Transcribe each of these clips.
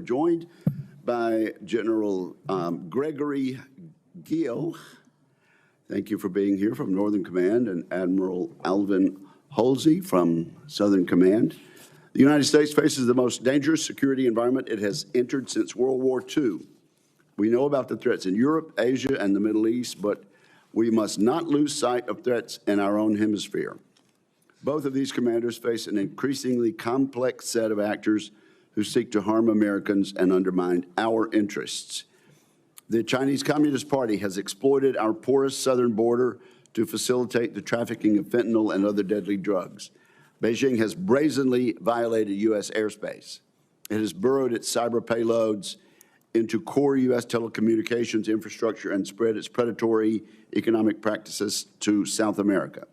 We're joined by General Gregory Guillot. Thank you for being here from Northern Command, and Admiral Alvin Holsey from Southern Command. The United States faces the most dangerous security environment it has entered since World War II. We know about the threats in Europe, Asia, and the Middle East, but we must not lose sight of threats in our own hemisphere. Both of these commanders face an increasingly complex set of actors who seek to harm Americans and undermine our interests. The Chinese Communist Party has exploited our porous southern border to facilitate the trafficking of fentanyl and other deadly drugs. Beijing has brazenly violated U.S. airspace. It has burrowed its cyber payloads into core U.S. telecommunications infrastructure and spread its predatory economic practices to South America.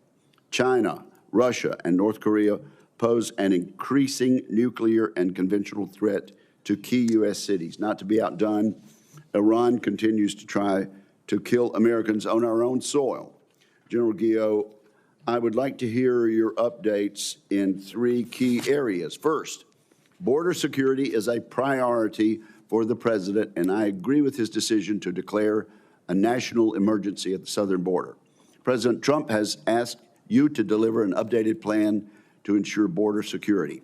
China, Russia, and North Korea pose an increasing nuclear and conventional threat to key U.S. cities. Not to be outdone, Iran continues to try to kill Americans on our own soil. General Guillot, I would like to hear your updates in three key areas. First, border security is a priority for the President, and I agree with his decision to declare a national emergency at the southern border. President Trump has asked you to deliver an updated plan to ensure border security.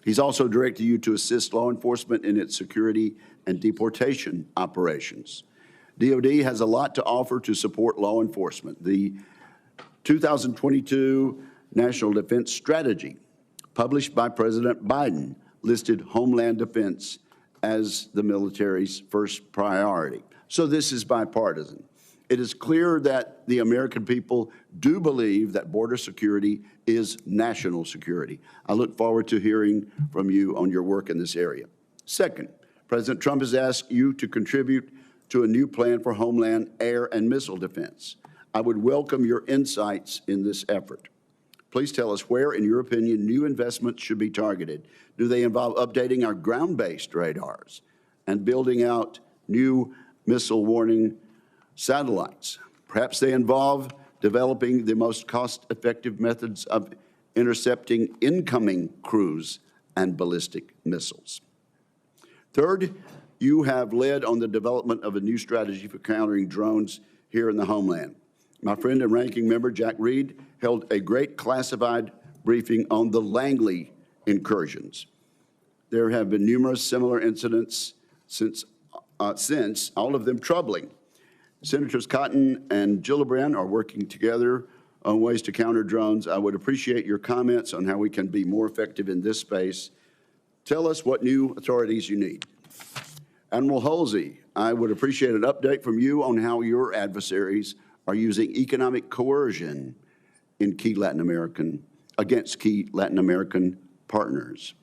He's also directed you to assist law enforcement in its security and deportation operations. DoD has a lot to offer to support law enforcement. The 2022 National Defense Strategy, published by President Biden, listed Homeland Defense as the military's first priority. So this is bipartisan. It is clear that the American people do believe that border security is national security. I look forward to hearing from you on your work in this area. Second, President Trump has asked you to contribute to a new plan for homeland, air, and missile defense. I would welcome your insights in this effort. Please tell us where, in your opinion, new investments should be targeted. Do they involve updating our ground-based radars and building out new missile warning satellites? Perhaps they involve developing the most cost-effective methods of intercepting incoming cruise and ballistic missiles. Third, you have led on the development of a new strategy for countering drones here in the homeland. My friend and ranking member, Jack Reed, held a great classified briefing on the Langley incursions. There have been numerous similar incidents since all of them troubling. Senators Cotton and Gillibrand are working together on ways to counter drones. I would appreciate your comments on how we can be more effective in this space. Tell us what new authorities you need. Admiral Holsey, I would appreciate an update from you on how your adversaries are using economic coercion in against key Latin American partners.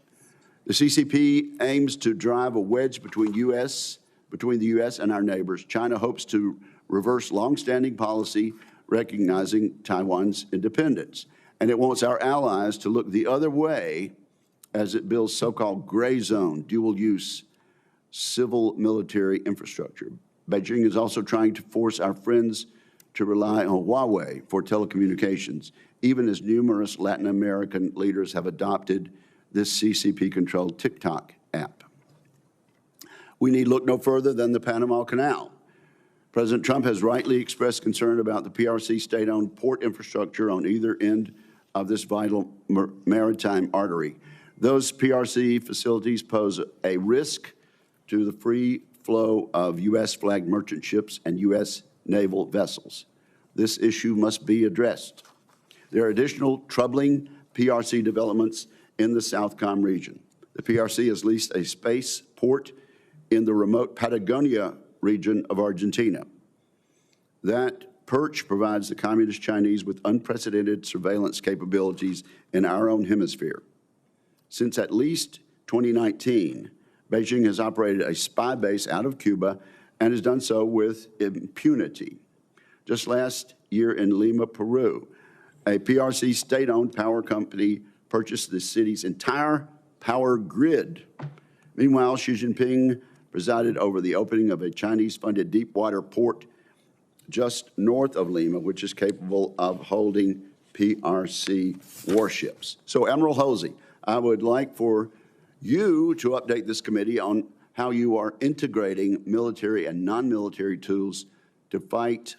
The CCP aims to drive a wedge between the U.S. and our neighbors. China hopes to reverse longstanding policy recognizing Taiwan's independence, and it wants our allies to look the other way as it builds so-called gray zone, dual-use civil military infrastructure. Beijing is also trying to force our friends to rely on Huawei for telecommunications, even as numerous Latin American leaders have adopted this CCP-controlled TikTok app. We need look no further than the Panama Canal. President Trump has rightly expressed concern about the PRC state-owned port infrastructure on either end of this vital maritime artery. Those PRC facilities pose a risk to the free flow of U.S.-flagged merchant ships and U.S. naval vessels. This issue must be addressed. There are additional troubling PRC developments in the Southcom region. The PRC has leased a space port in the remote Patagonia region of Argentina. That perch provides the Communist Chinese with unprecedented surveillance capabilities in our own hemisphere. Since at least 2019, Beijing has operated a spy base out of Cuba and has done so with impunity. Just last year in Lima, Peru, a PRC state-owned power company purchased the city's entire power grid. Meanwhile, Xi Jinping presided over the opening of a Chinese-funded deep-water port just north of Lima, which is capable of holding PRC warships. So, Admiral Holsey, I would like for you to update this committee on how you are integrating military and non-military tools to fight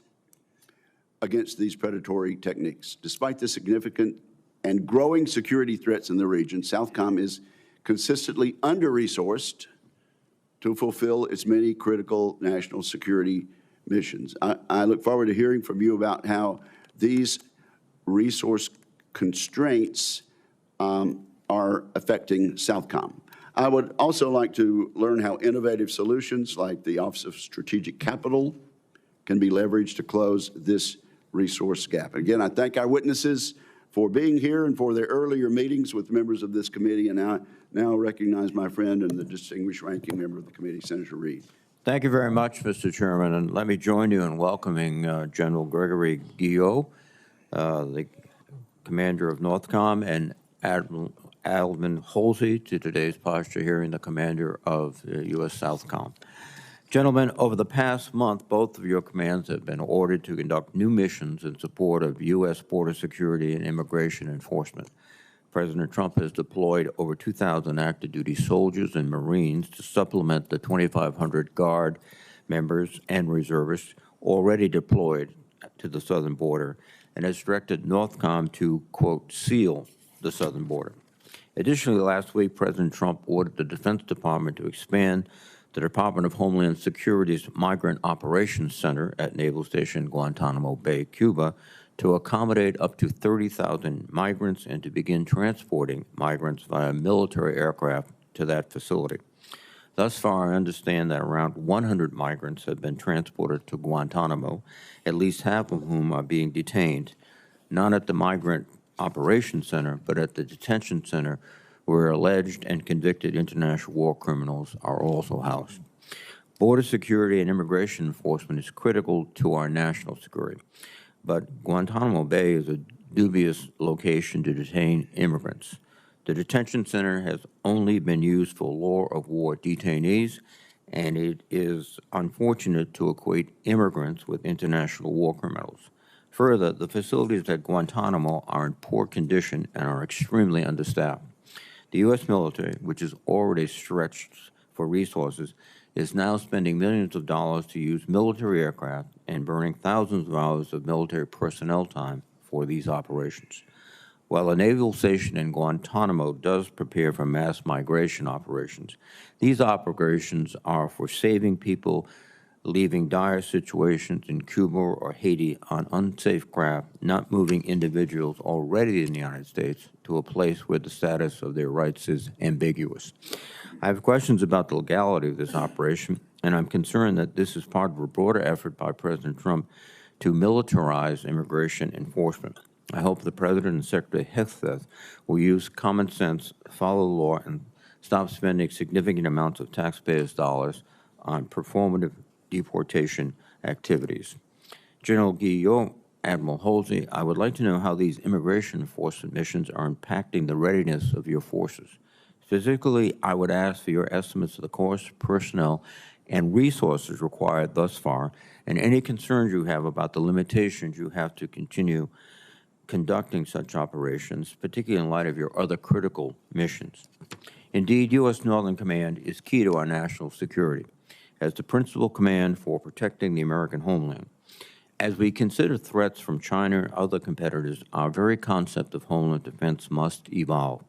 against these predatory techniques. Despite the significant and growing security threats in the region, Southcom is consistently under-resourced to fulfill its many critical national security missions. I look forward to hearing from you about how these resource constraints are affecting Southcom. I would also like to learn how innovative solutions like the Office of Strategic Capital can be leveraged to close this resource gap. Again, I thank our witnesses for being here and for their earlier meetings with members of this committee, and I now recognize my friend and the distinguished ranking member of the committee, Senator Reed. Thank you very much, Mr. Chairman, and let me join you in welcoming General Gregory Guillot, the commander of Northcom, and Admiral Alvin Holsey to today's posture hearing, the commander of U.S. Southcom. Gentlemen, over the past month, both of your commands have been ordered to conduct new missions in support of U.S. border security and immigration enforcement. President Trump has deployed over 2,000 active duty soldiers and Marines to supplement the 2,500 Guard members and reservists already deployed to the southern border, and has directed Northcom to, quote, seal the southern border. Additionally, last week, President Trump ordered the Defense Department to expand the Department of Homeland Security's Migrant Operations Center at Naval Station Guantanamo Bay, Cuba, to accommodate up to 30,000 migrants and to begin transporting migrants via military aircraft to that facility. Thus far, I understand that around 100 migrants have been transported to Guantanamo, at least half of whom are being detained, not at the Migrant Operations Center, but at the detention center where alleged and convicted international war criminals are also housed. Border security and immigration enforcement is critical to our national security, but Guantanamo Bay is a dubious location to detain immigrants. The detention center has only been used for law of war detainees, and it is unfortunate to equate immigrants with international war criminals. Further, the facilities at Guantanamo are in poor condition and are extremely understaffed. The U.S. military, which is already stretched for resources, is now spending millions of dollars to use military aircraft and burning thousands of hours of military personnel time for these operations. While a naval station in Guantanamo does prepare for mass migration operations, these operations are for saving people leaving dire situations in Cuba or Haiti on unsafe craft, not moving individuals already in the United States to a place where the status of their rights is ambiguous. I have questions about the legality of this operation, and I'm concerned that this is part of a broader effort by President Trump to militarize immigration enforcement. I hope the President and Secretary Hegseth will use common sense, follow the law, and stop spending significant amounts of taxpayers' dollars on performative deportation activities. General Guillot, Admiral Holsey, I would like to know how these immigration enforcement missions are impacting the readiness of your forces. Specifically, I would ask for your estimates of the cost, personnel, and resources required thus far, and any concerns you have about the limitations you have to continue conducting such operations, particularly in light of your other critical missions. Indeed, U.S. Northern Command is key to our national security as the principal command for protecting the American homeland. As we consider threats from China and other competitors, our very concept of homeland defense must evolve.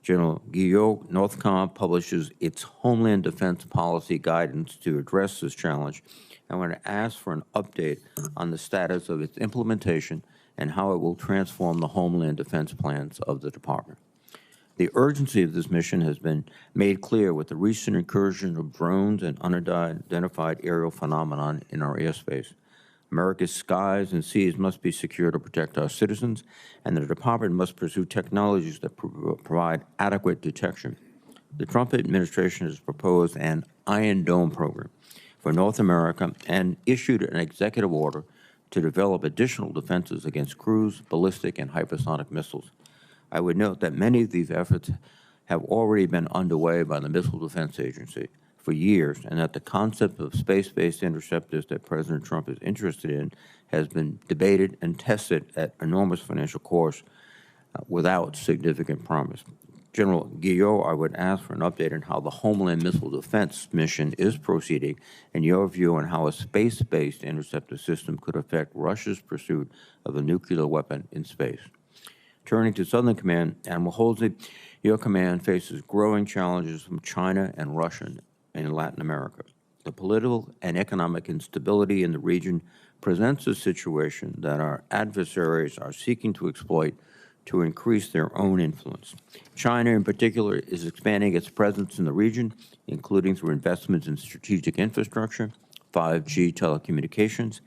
General Guillot, Northcom publishes its Homeland Defense Policy Guidance to address this challenge. I want to ask for an update on the status of its implementation and how it will transform the Homeland Defense plans of the Department. The urgency of this mission has been made clear with the recent incursion of drones and unidentified aerial phenomenon in our airspace. America's skies and seas must be secure to protect our citizens, and the Department must pursue technologies that provide adequate detection. The Trump administration has proposed an Iron Dome program for North America and issued an executive order to develop additional defenses against cruise, ballistic, and hypersonic missiles. I would note that many of these efforts have already been underway by the Missile Defense Agency for years, and that the concept of space-based interceptors that President Trump is interested in has been debated and tested at enormous financial cost without significant promise. General Guillot, I would ask for an update on how the Homeland Missile Defense mission is proceeding and your view on how a space-based interceptor system could affect Russia's pursuit of a nuclear weapon in space. Turning to Southern Command, Admiral Holsey, your command faces growing challenges from China and Russia in Latin America. The political and economic instability in the region presents a situation that our adversaries are seeking to exploit to increase their own influence. China, in particular, is expanding its presence in the region, including through investments in strategic infrastructure, 5G telecommunications,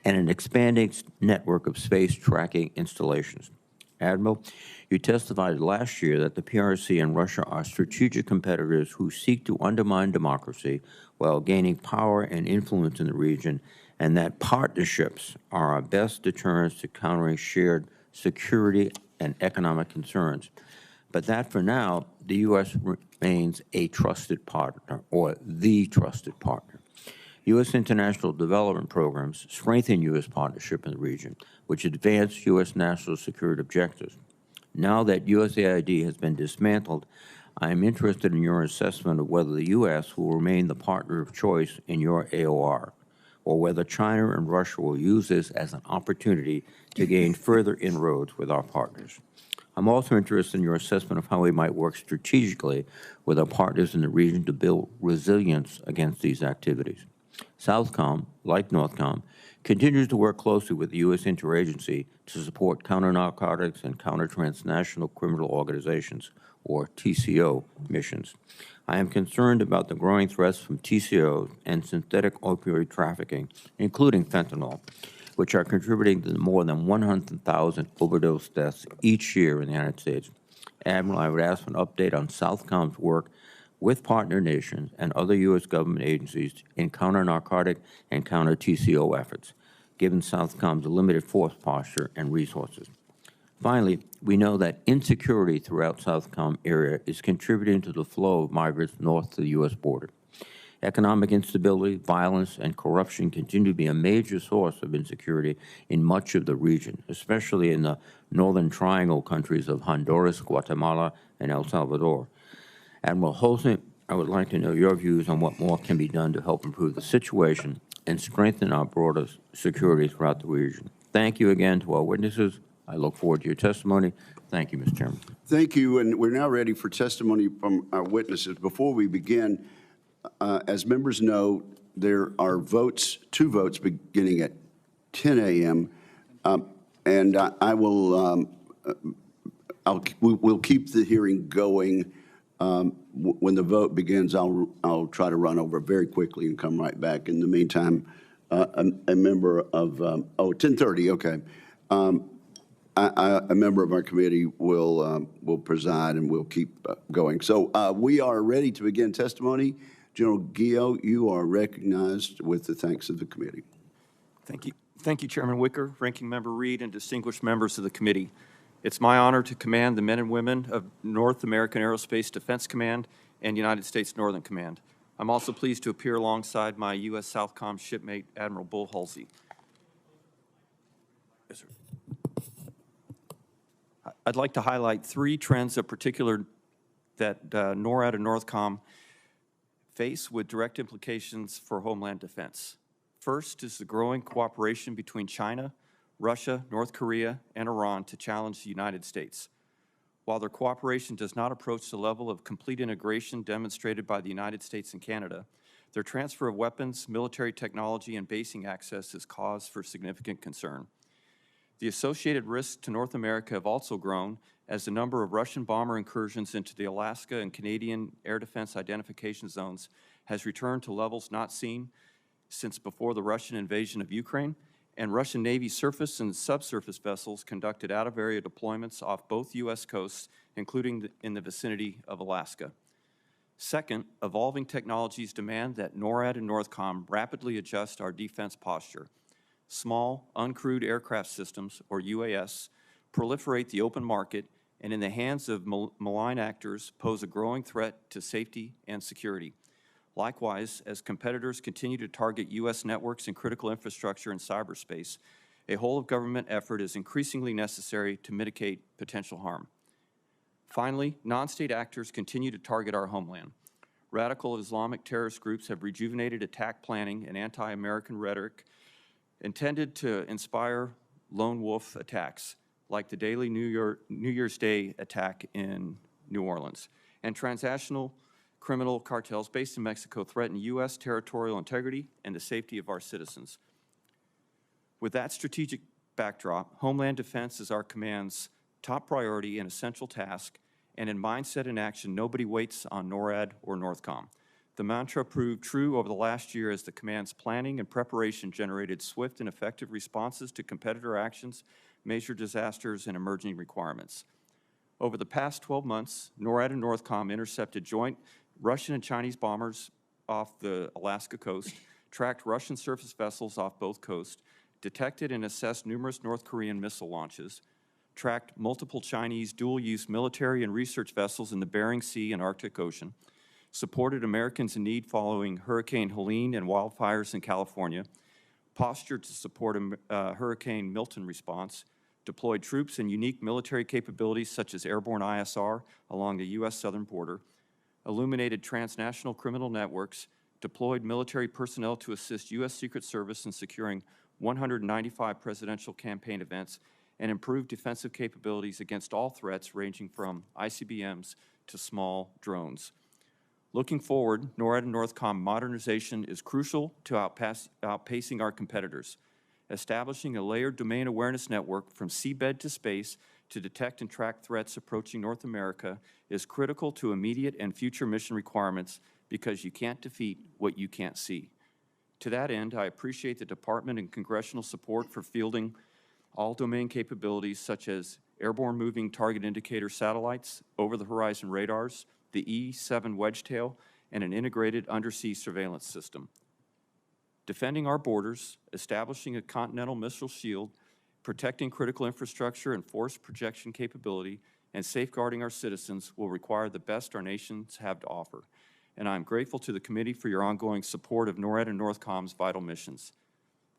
and an expanding network of space tracking installations. Admiral, you testified last year that the PRC and Russia are strategic competitors who seek to undermine democracy while gaining power and influence in the region, and that partnerships are our best deterrents to countering shared security and economic concerns. But that, for now, the U.S. remains a trusted partner, or the trusted partner. U.S. international development programs strengthen U.S. partnership in the region, which advance U.S. national security objectives. Now that USAID has been dismantled, I am interested in your assessment of whether the U.S. will remain the partner of choice in your AOR, or whether China and Russia will use this as an opportunity to gain further inroads with our partners. I'm also interested in your assessment of how we might work strategically with our partners in the region to build resilience against these activities. Southcom, like Northcom, continues to work closely with the U.S. interagency to support counter-narcotics and counter-transnational criminal organizations, or TCO, missions. I am concerned about the growing threats from TCO and synthetic opioid trafficking, including fentanyl, which are contributing to more than 100,000 overdose deaths each year in the United States. Admiral, I would ask for an update on Southcom's work with partner nations and other U.S. government agencies in counter-narcotic and counter-TCO efforts, given Southcom's limited force posture and resources. Finally, we know that insecurity throughout Southcom area is contributing to the flow of migrants north to the U.S. border. Economic instability, violence, and corruption continue to be a major source of insecurity in much of the region, especially in the northern triangle countries of Honduras, Guatemala, and El Salvador. Admiral Holsey, I would like to know your views on what more can be done to help improve the situation and strengthen our broader security throughout the region. Thank you again to our witnesses. I look forward to your testimony. Thank you, Mr. Chairman. Thank you, and we're now ready for testimony from our witnesses. Before we begin, as members know, there are votes, 2 votes beginning at 10 a.m., and we'll keep the hearing going. When the vote begins, I'll try to run over very quickly and come right back. In the meantime, a member of 10:30, okay. A member of our committee will preside, and we'll keep going. So we are ready to begin testimony. General Guillot, you are recognized with the thanks of the committee. Thank you. Thank you, Chairman Wicker, Ranking Member Reed, and distinguished members of the committee. It's my honor to command the men and women of North American Aerospace Defense Command and United States Northern Command. I'm also pleased to appear alongside my U.S. Southcom shipmate, Admiral Bull Holsey. Yes, sir. I'd like to highlight 3 trends of particular that NORAD and Northcom face with direct implications for homeland defense. First is the growing cooperation between China, Russia, North Korea, and Iran to challenge the United States. While their cooperation does not approach the level of complete integration demonstrated by the United States and Canada, their transfer of weapons, military technology, and basing access is cause for significant concern. The associated risks to North America have also grown as the number of Russian bomber incursions into the Alaska and Canadian air defense identification zones has returned to levels not seen since before the Russian invasion of Ukraine, and Russian Navy surface and subsurface vessels conducted out-of-area deployments off both U.S. coasts, including in the vicinity of Alaska. Second, evolving technologies demand that NORAD and Northcom rapidly adjust our defense posture. Small, uncrewed aircraft systems, or UAS, proliferate the open market and in the hands of malign actors pose a growing threat to safety and security. Likewise, as competitors continue to target U.S. networks and critical infrastructure in cyberspace, a whole-of-government effort is increasingly necessary to mitigate potential harm. Finally, non-state actors continue to target our homeland. Radical Islamic terrorist groups have rejuvenated attack planning and anti-American rhetoric intended to inspire lone wolf attacks, like the daily New Year's Day attack in New Orleans. And transnational criminal cartels based in Mexico threaten U.S. territorial integrity and the safety of our citizens. With that strategic backdrop, Homeland Defense is our command's top priority and essential task, and in mindset and action, nobody waits on NORAD or Northcom. The mantra proved true over the last year as the command's planning and preparation generated swift and effective responses to competitor actions, major disasters, and emerging requirements. Over the past 12 months, NORAD and Northcom intercepted joint Russian and Chinese bombers off the Alaska coast, tracked Russian surface vessels off both coasts, detected and assessed numerous North Korean missile launches, tracked multiple Chinese dual-use military and research vessels in the Bering Sea and Arctic Ocean, supported Americans in need following Hurricane Helene and wildfires in California, postured to support a Hurricane Milton response, deployed troops and unique military capabilities such as airborne ISR along the U.S. southern border, illuminated transnational criminal networks, deployed military personnel to assist U.S. Secret Service in securing 195 presidential campaign events, and improved defensive capabilities against all threats ranging from ICBMs to small drones. Looking forward, NORAD and Northcom modernization is crucial to outpacing our competitors. Establishing a layered domain awareness network from seabed to space to detect and track threats approaching North America is critical to immediate and future mission requirements because you can't defeat what you can't see. To that end, I appreciate the Department and Congressional support for fielding all domain capabilities such as airborne moving target indicator satellites, over-the-horizon radars, the E-7 Wedgetail, and an integrated undersea surveillance system. Defending our borders, establishing a continental missile shield, protecting critical infrastructure and force projection capability, and safeguarding our citizens will require the best our nations have to offer. And I'm grateful to the committee for your ongoing support of NORAD and Northcom's vital missions.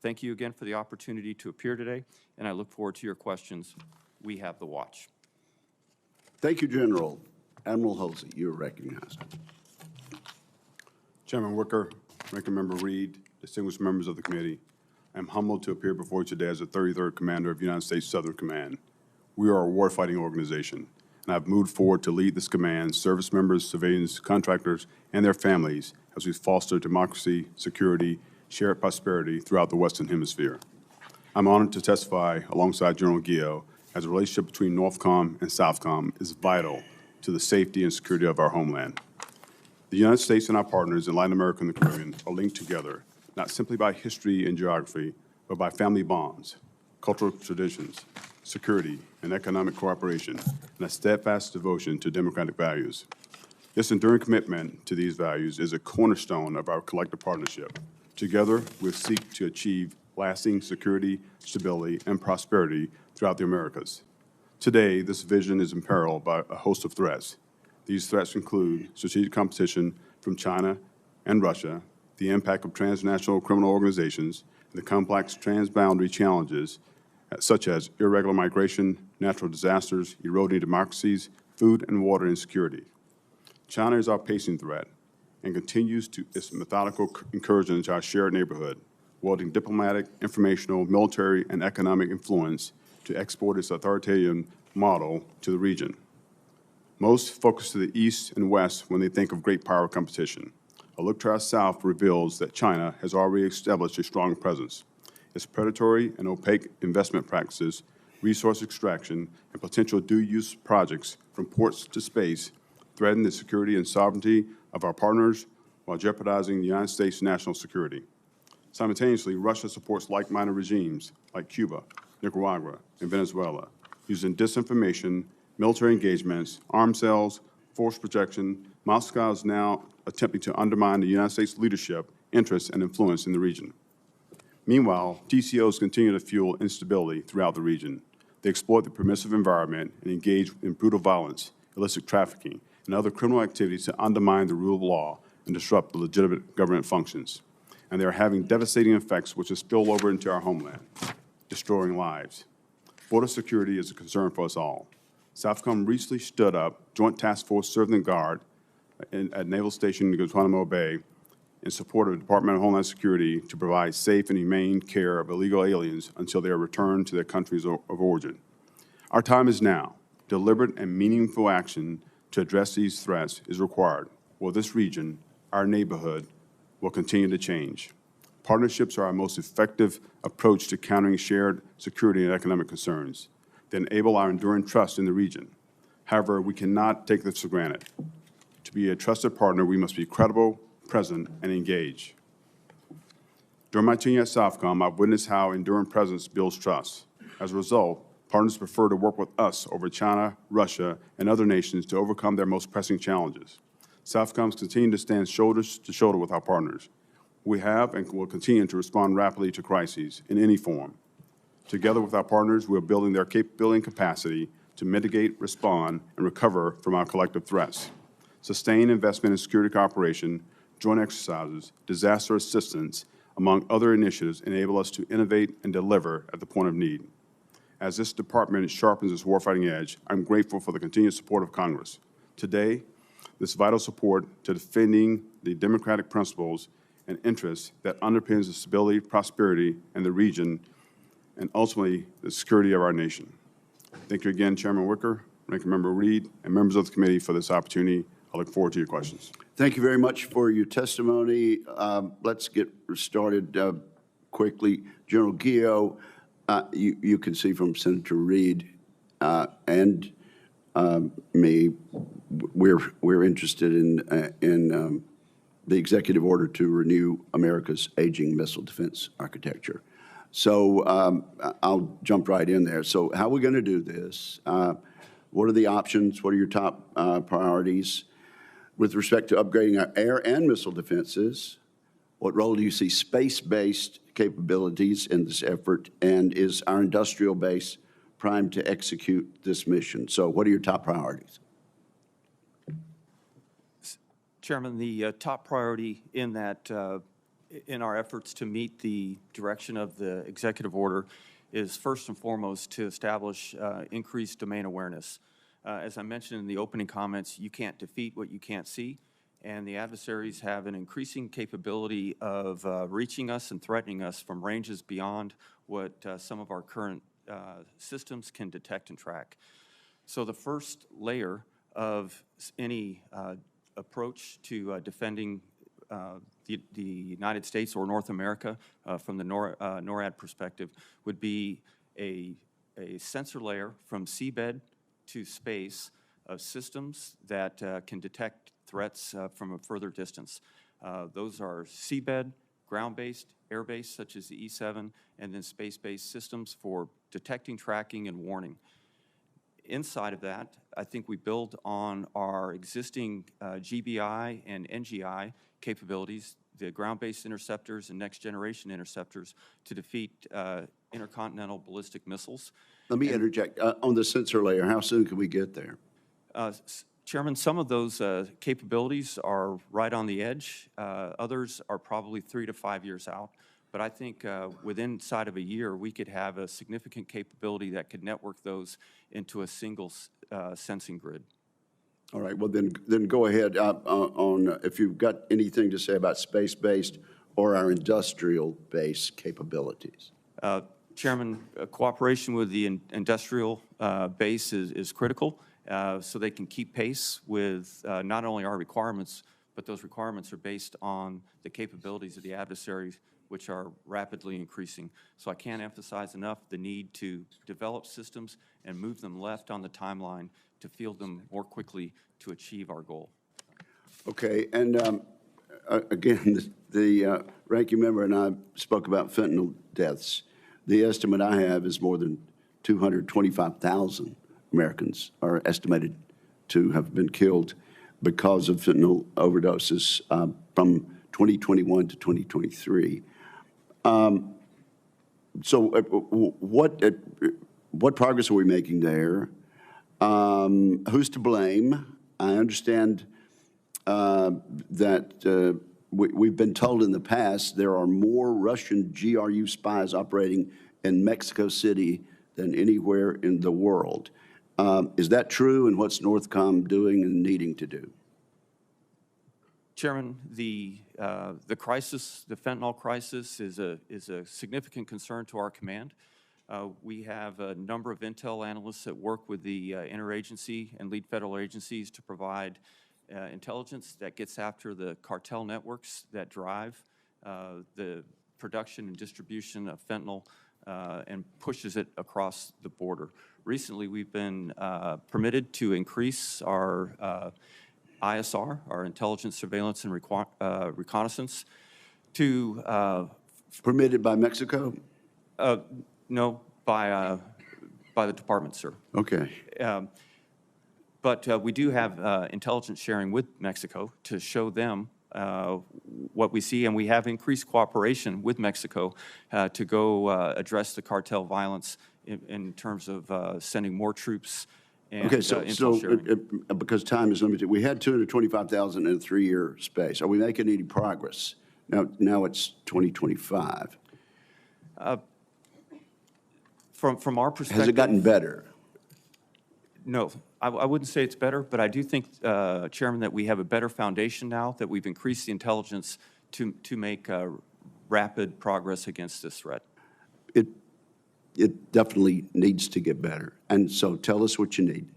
Thank you again for the opportunity to appear today, and I look forward to your questions. We have the watch. Thank you, General. Admiral Holsey, you are recognized. Chairman Wicker, Ranking Member Reed, distinguished members of the committee, I am humbled to appear before you today as the 33rd Commander of United States Southern Command. We are a warfighting organization, and I have moved forward to lead this command, service members, civilians, contractors, and their families as we foster democracy, security, shared prosperity throughout the Western Hemisphere. I'm honored to testify alongside General Guillot as the relationship between Northcom and Southcom is vital to the safety and security of our homeland. The United States and our partners in Latin America and the Caribbean are linked together, not simply by history and geography, but by family bonds, cultural traditions, security, and economic cooperation, and a steadfast devotion to democratic values. This enduring commitment to these values is a cornerstone of our collective partnership. Together, we seek to achieve lasting security, stability, and prosperity throughout the Americas. Today, this vision is imperiled by a host of threats. These threats include strategic competition from China and Russia, the impact of transnational criminal organizations, and the complex transboundary challenges such as irregular migration, natural disasters, eroding democracies, food and water insecurity. China is our pacing threat and continues its methodical incursion into our shared neighborhood, wielding diplomatic, informational, military, and economic influence to export its authoritarian model to the region. Most focus to the east and west when they think of great power competition. A look to our south reveals that China has already established a strong presence. Its predatory and opaque investment practices, resource extraction, and potential dual-use projects from ports to space threaten the security and sovereignty of our partners while jeopardizing the United States' national security. Simultaneously, Russia supports like-minded regimes like Cuba, Nicaragua, and Venezuela, using disinformation, military engagements, arms sales, force projection. Moscow is now attempting to undermine the United States leadership, interest, and influence in the region. Meanwhile, TCOs continue to fuel instability throughout the region. They exploit the permissive environment and engage in brutal violence, illicit trafficking, and other criminal activities to undermine the rule of law and disrupt the legitimate government functions. And they are having devastating effects which will spill over into our homeland, destroying lives. Border security is a concern for us all. Southcom recently stood up Joint Task Force Servant Guard at Naval Station in Guantanamo Bay in support of the Department of Homeland Security to provide safe and humane care of illegal aliens until they are returned to their countries of origin. Our time is now. Deliberate and meaningful action to address these threats is required, while this region, our neighborhood, will continue to change. Partnerships are our most effective approach to countering shared security and economic concerns. They enable our enduring trust in the region. However, we cannot take this for granted. To be a trusted partner, we must be credible, present, and engaged. During my tenure at Southcom, I've witnessed how enduring presence builds trust. As a result, partners prefer to work with us over China, Russia, and other nations to overcome their most pressing challenges. Southcom continues to stand shoulder to shoulder with our partners. We have and will continue to respond rapidly to crises in any form. Together with our partners, we are building their capability and capacity to mitigate, respond, and recover from our collective threats. Sustained investment in security cooperation, joint exercises, disaster assistance, among other initiatives, enable us to innovate and deliver at the point of need. As this department sharpens its warfighting edge, I'm grateful for the continued support of Congress. Today, this vital support to defending the democratic principles and interests that underpins the stability, prosperity, in the region, and ultimately the security of our nation. Thank you again, Chairman Wicker, Ranking Member Reed, and members of the committee for this opportunity. I look forward to your questions. Thank you very much for your testimony. Let's get started quickly. General Guillot, you can see from Senator Reed and me, we're interested in the executive order to renew America's aging missile defense architecture. So I'll jump right in there. So how are we going to do this? What are the options? What are your top priorities? With respect to upgrading our air and missile defenses, what role do you see space-based capabilities in this effort? And is our industrial base primed to execute this mission? So what are your top priorities? Chairman, the top priority in that, in our efforts to meet the direction of the executive order is first and foremost to establish increased domain awareness. As I mentioned in the opening comments, you can't defeat what you can't see, and the adversaries have an increasing capability of reaching us and threatening us from ranges beyond what some of our current systems can detect and track. So the first layer of any approach to defending the United States or North America from the NORAD perspective would be a sensor layer from seabed to space of systems that can detect threats from a further distance. Those are seabed, ground-based, air-based, such as the E-7, and then space-based systems for detecting, tracking, and warning. Inside of that, I think we build on our existing GBI and NGI capabilities, the ground-based interceptors and next-generation interceptors to defeat intercontinental ballistic missiles. Let me interject. On the sensor layer, how soon can we get there? Chairman, some of those capabilities are right on the edge. Others are probably 3 to 5 years out. But I think within inside of a year, we could have a significant capability that could network those into a single sensing grid. All right. Well, then go ahead on if you've got anything to say about space-based or our industrial-based capabilities. Chairman, cooperation with the industrial base is critical so they can keep pace with not only our requirements, but those requirements are based on the capabilities of the adversaries, which are rapidly increasing. So I can't emphasize enough the need to develop systems and move them left on the timeline to field them more quickly to achieve our goal. Okay, and again, the ranking member and I spoke about fentanyl deaths. The estimate I have is more than 225,000 Americans are estimated to have been killed because of fentanyl overdoses from 2021 to 2023. So what progress are we making there? Who's to blame? I understand that we've been told in the past there are more Russian GRU spies operating in Mexico City than anywhere in the world. Is that true, and what's Northcom doing and needing to do? Chairman, the crisis, the fentanyl crisis, is a significant concern to our command. We have a number of intel analysts that work with the interagency and lead federal agencies to provide intelligence that gets after the cartel networks that drive the production and distribution of fentanyl and pushes it across the border. Recently, we've been permitted to increase our ISR, our intelligence, surveillance, and reconnaissance, to Permitted by Mexico? no, by the department, sir. Okay. But we do have intelligence sharing with Mexico to show them what we see, and we have increased cooperation with Mexico to go address the cartel violence in terms of sending more troops. And, Okay, so because time is limited, we had 225,000 in a 3-year space. Are we making any progress? Now it's 2025. From our perspective, Has it gotten better? No, I wouldn't say it's better, but I do think, Chairman, that we have a better foundation now, that we've increased the intelligence to make rapid progress against this threat. It definitely needs to get better. And so tell us what you need.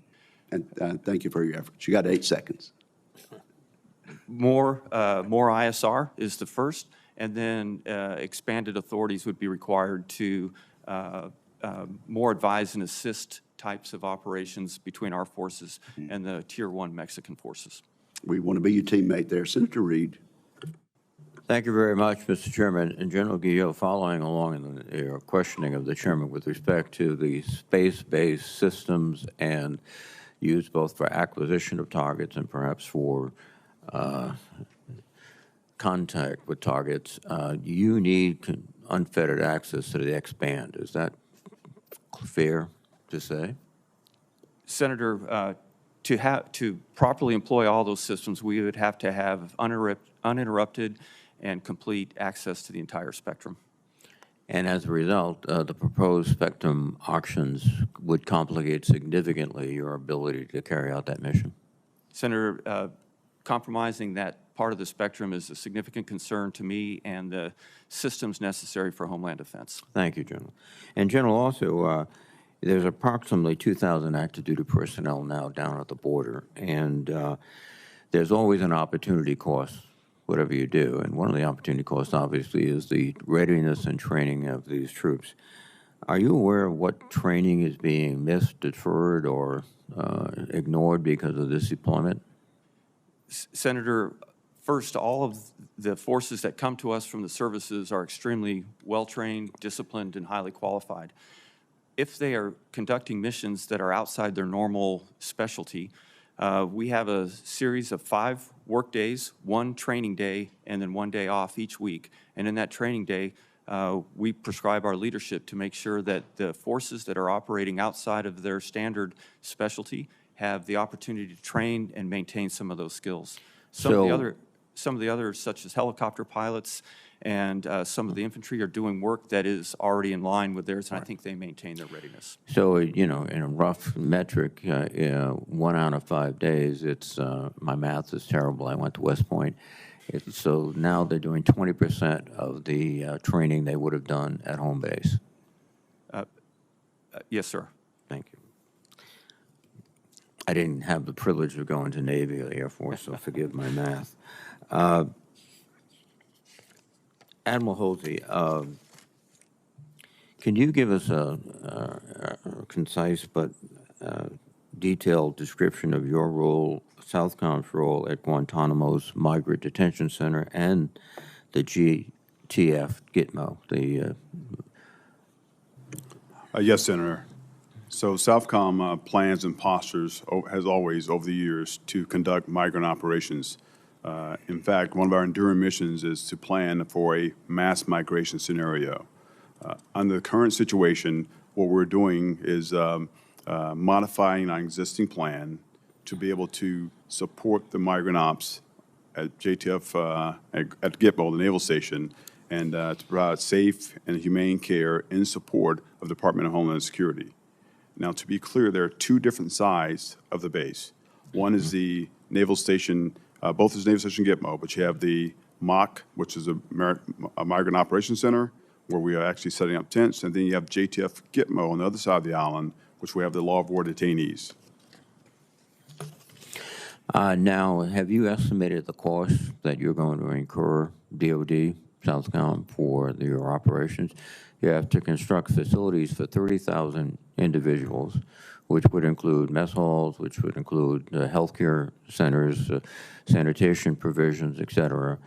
And thank you for your efforts. You got 8 seconds. More ISR is the first, and then expanded authorities would be required to more advise and assist types of operations between our forces and the Tier 1 Mexican forces. We want to be your teammate there. Senator Reed. Thank you very much, Mr. Chairman. And General Guillot, following along in the questioning of the chairman with respect to the space-based systems and used both for acquisition of targets and perhaps for contact with targets, you need unfettered access to the X-band. Is that fair to say? Senator, to properly employ all those systems, we would have to have uninterrupted and complete access to the entire spectrum. And as a result, the proposed spectrum auctions would complicate significantly your ability to carry out that mission. Senator, compromising that part of the spectrum is a significant concern to me and the systems necessary for Homeland Defense. Thank you, General. And General, also, there's approximately 2,000 active duty personnel now down at the border, and there's always an opportunity cost, whatever you do. And one of the opportunity costs, obviously, is the readiness and training of these troops. Are you aware of what training is being missed, deferred, or ignored because of this deployment? Senator, first, all of the forces that come to us from the services are extremely well-trained, disciplined, and highly qualified. If they are conducting missions that are outside their normal specialty, we have a series of 5 work days, 1 training day, and then 1 day off each week. And in that training day, we prescribe our leadership to make sure that the forces that are operating outside of their standard specialty have the opportunity to train and maintain some of those skills. Some of the others, such as helicopter pilots and some of the infantry, are doing work that is already in line with theirs, and I think they maintain their readiness. So, you know, in a rough metric, 1 out of 5 days, it's, my math is terrible, I went to West Point. So now they're doing 20% of the training they would have done at home base. Yes, sir. Thank you. I didn't have the privilege of going to Navy or the Air Force, so forgive my math. Admiral Holsey, can you give us a concise but detailed description of your role, Southcom's role at Guantanamo's Migrant Detention Center and the Gitmo? Yes, Senator. So Southcom plans and postures, as always, over the years to conduct migrant operations. In fact, one of our enduring missions is to plan for a mass migration scenario. Under the current situation, what we're doing is modifying our existing plan to be able to support the migrant ops at JTF, at Gitmo, the Naval Station, and to provide safe and humane care in support of the Department of Homeland Security. Now, to be clear, there are two different sides of the base. One is the Naval Station, both is Naval Station Gitmo, but you have the MOC, which is a Migrant Operations Center, where we are actually setting up tents, and then you have JTF Gitmo on the other side of the island, which we have the law of war detainees. Now, have you estimated the cost that you're going to incur, DOD, Southcom, for your operations? You have to construct facilities for 30,000 individuals, which would include mess halls, which would include healthcare centers, sanitation provisions, et cetera.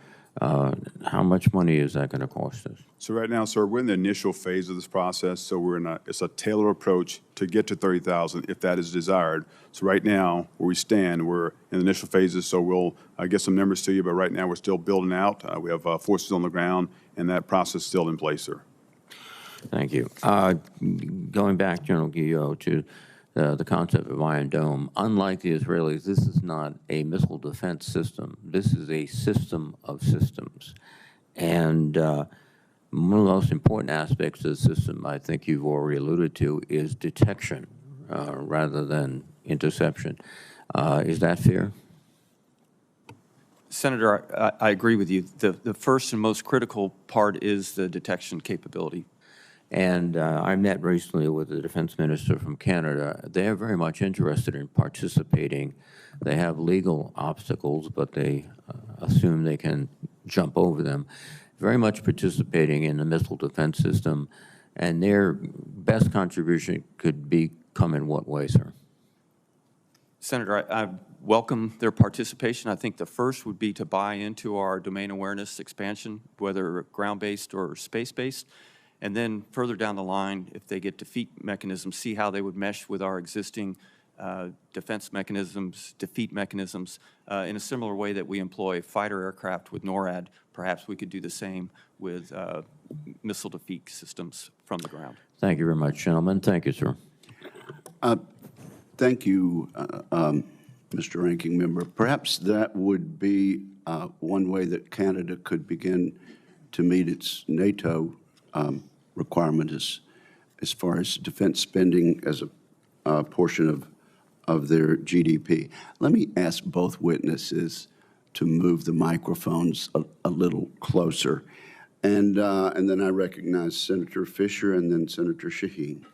How much money is that going to cost us? So right now, sir, we're in the initial phase of this process, so it's a tailored approach to get to 30,000 if that is desired. So right now, where we stand, we're in the initial phases, so we'll get some numbers to you, but right now we're still building out. We have forces on the ground, and that process is still in place, sir. Thank you. Going back, General Guillot, to the concept of Iron Dome, unlike the Israelis, this is not a missile defense system. This is a system of systems. And one of the most important aspects of the system, I think you've already alluded to, is detection rather than interception. Is that fair? Senator, I agree with you. The first and most critical part is the detection capability. And I met recently with the defense minister from Canada. They are very much interested in participating. They have legal obstacles, but they assume they can jump over them. Very much participating in the missile defense system. And their best contribution could come in what way, sir? Senator, I welcome their participation. I think the first would be to buy into our domain awareness expansion, whether ground-based or space-based. And then further down the line, if they get defeat mechanisms, see how they would mesh with our existing defense mechanisms, defeat mechanisms, in a similar way that we employ fighter aircraft with NORAD. Perhaps we could do the same with missile defeat systems from the ground. Thank you very much, gentlemen. Thank you, sir. Thank you, Mr. Ranking Member. Perhaps that would be one way that Canada could begin to meet its NATO requirement as far as defense spending as a portion of their GDP. Let me ask both witnesses to move the microphones a little closer. And then I recognize Senator Fisher and then Senator Shaheen.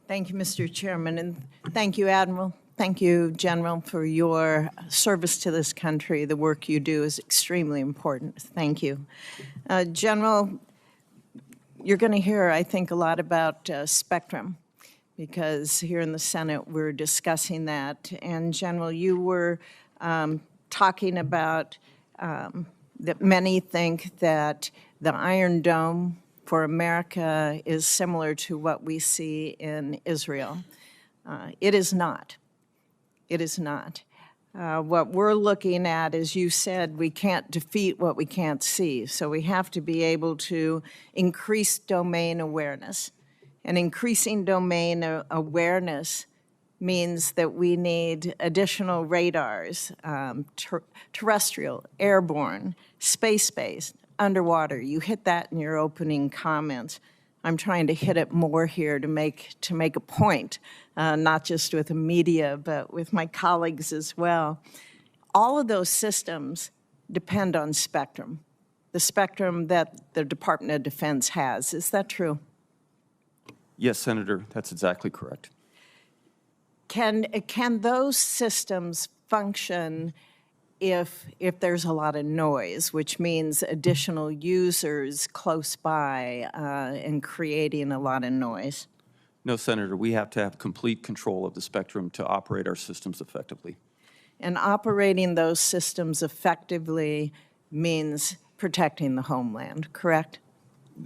Thank you, Mr. Chairman, and thank you, Admiral. Thank you, General, for your service to this country. The work you do is extremely important. Thank you. General, you're going to hear, I think, a lot about spectrum, because here in the Senate we're discussing that. And General, you were talking about that many think that the Iron Dome for America is similar to what we see in Israel. It is not. It is not. What we're looking at, as you said, we can't defeat what we can't see. So we have to be able to increase domain awareness. And increasing domain awareness means that we need additional radars, terrestrial, airborne, space-based, underwater. You hit that in your opening comments. I'm trying to hit it more here to make a point, not just with the media, but with my colleagues as well. All of those systems depend on spectrum, the spectrum that the Department of Defense has. Is that true? Yes, Senator, that's exactly correct. Can those systems function if there's a lot of noise, which means additional users close by and creating a lot of noise? No, Senator, we have to have complete control of the spectrum to operate our systems effectively. And operating those systems effectively means protecting the homeland, correct?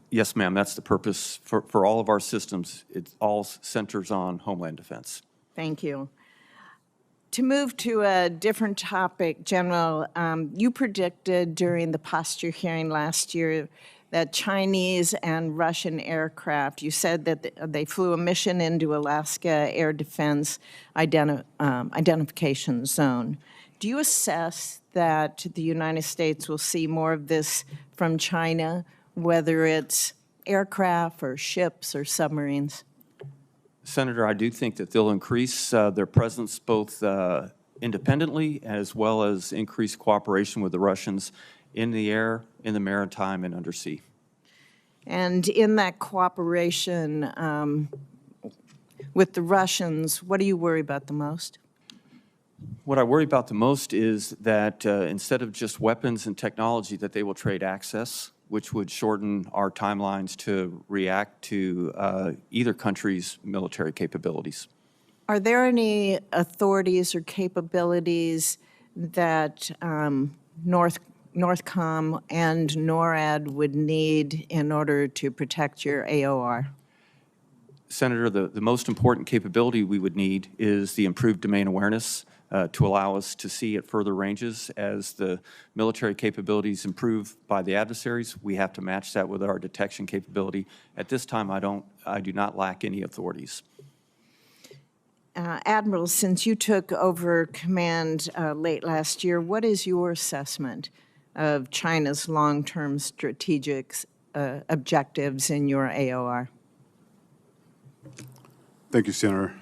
Yes, ma'am, that's the purpose for all of our systems. It all centers on homeland defense. Thank you. To move to a different topic, General, you predicted during the posture hearing last year that Chinese and Russian aircraft, you said that they flew a mission into Alaska Air Defense Identification Zone. Do you assess that the United States will see more of this from China, whether it's aircraft or ships or submarines? Senator, I do think that they'll increase their presence both independently as well as increase cooperation with the Russians in the air, in the maritime, and undersea. And in that cooperation with the Russians, what do you worry about the most? What I worry about the most is that instead of just weapons and technology, that they will trade access, which would shorten our timelines to react to either country's military capabilities. Are there any authorities or capabilities that Northcom and NORAD would need in order to protect your AOR? Senator, the most important capability we would need is the improved domain awareness to allow us to see at further ranges. As the military capabilities improve by the adversaries, we have to match that with our detection capability. At this time, I do not lack any authorities. Admiral, since you took over command late last year, what is your assessment of China's long-term strategic objectives in your AOR? Thank you, Senator.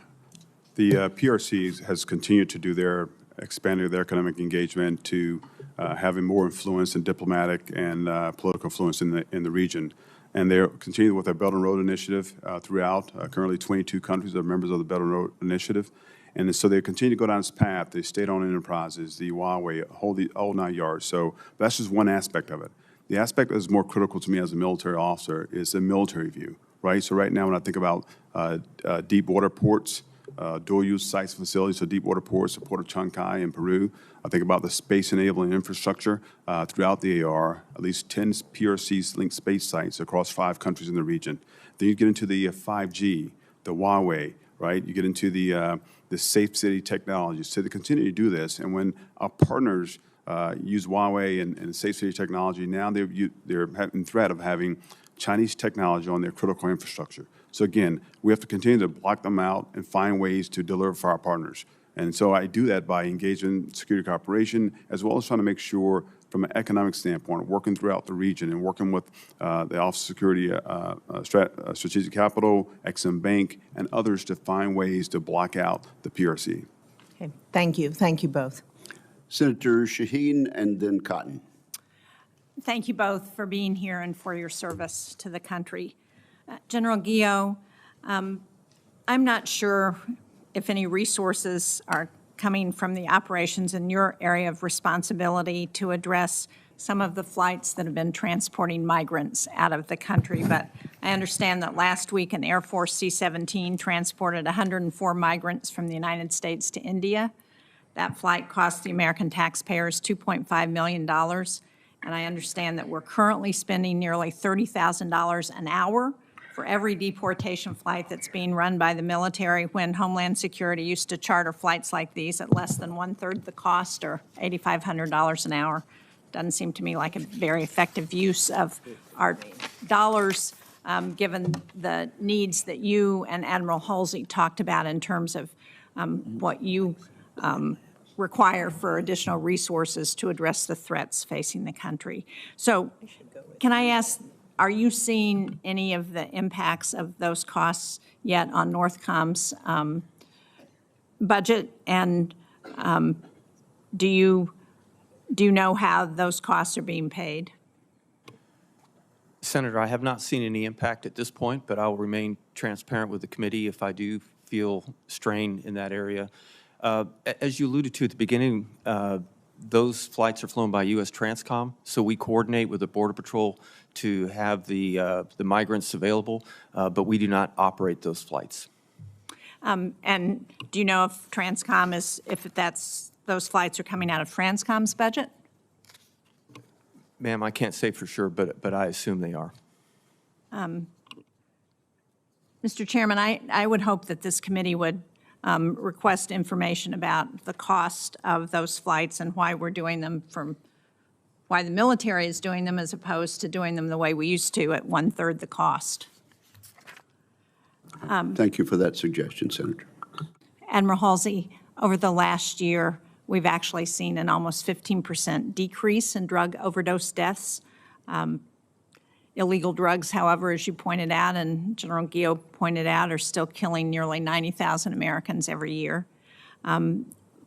The PRC has continued to do expanding their economic engagement to having more influence and diplomatic and political influence in the region. And they're continuing with their Belt and Road Initiative throughout. Currently, 22 countries are members of the Belt and Road Initiative. And so they continue to go down this path. The state-owned enterprises, the Huawei, whole 9 yards. So that's just one aspect of it. The aspect that is more critical to me as a military officer is the military view, right? So right now, when I think about deep water ports, dual-use sites and facilities, so deep water ports, the port of Chancay in Peru. I think about the space-enabling infrastructure throughout the AR, at least 10 PRC-linked space sites across 5 countries in the region. Then you get into the 5G, the Huawei, right? You get into the safe city technologies. So they continue to do this, and when our partners use Huawei and safe city technology, now they're in threat of having Chinese technology on their critical infrastructure. So again, we have to continue to block them out and find ways to deliver for our partners. And so I do that by engaging security cooperation, as well as trying to make sure from an economic standpoint, working throughout the region and working with the Office of Security, Strategic Capital, Exim Bank, and others to find ways to block out the PRC. Okay. Thank you. Thank you both. Senator Shaheen and then Cotton. Thank you both for being here and for your service to the country. General Guillot, I'm not sure if any resources are coming from the operations in your area of responsibility to address some of the flights that have been transporting migrants out of the country. But I understand that last week an Air Force C-17 transported 104 migrants from the United States to India. That flight cost the American taxpayers $2.5 million. And I understand that we're currently spending nearly $30,000 an hour for every deportation flight that's being run by the military, when Homeland Security used to charter flights like these at less than 1/3 the cost, or $8,500 an hour. Doesn't seem to me like a very effective use of our dollars, given the needs that you and Admiral Holsey talked about in terms of what you require for additional resources to address the threats facing the country. So can I ask, are you seeing any of the impacts of those costs yet on Northcom's budget? And do you know how those costs are being paid? Senator, I have not seen any impact at this point, but I will remain transparent with the committee if I do feel strain in that area. As you alluded to at the beginning, those flights are flown by U.S. Transcom, so we coordinate with the Border Patrol to have the migrants available, but we do not operate those flights. And do you know if Transcom those flights are coming out of Transcom's budget? Ma'am, I can't say for sure, but I assume they are. Mr. Chairman, I would hope that this committee would request information about the cost of those flights and why we're doing them, why the military is doing them as opposed to doing them the way we used to at 1/3 the cost. Thank you for that suggestion, Senator. Admiral Holsey, over the last year, we've actually seen an almost 15% decrease in drug overdose deaths. Illegal drugs, however, as you pointed out, and General Guillot pointed out, are still killing nearly 90,000 Americans every year.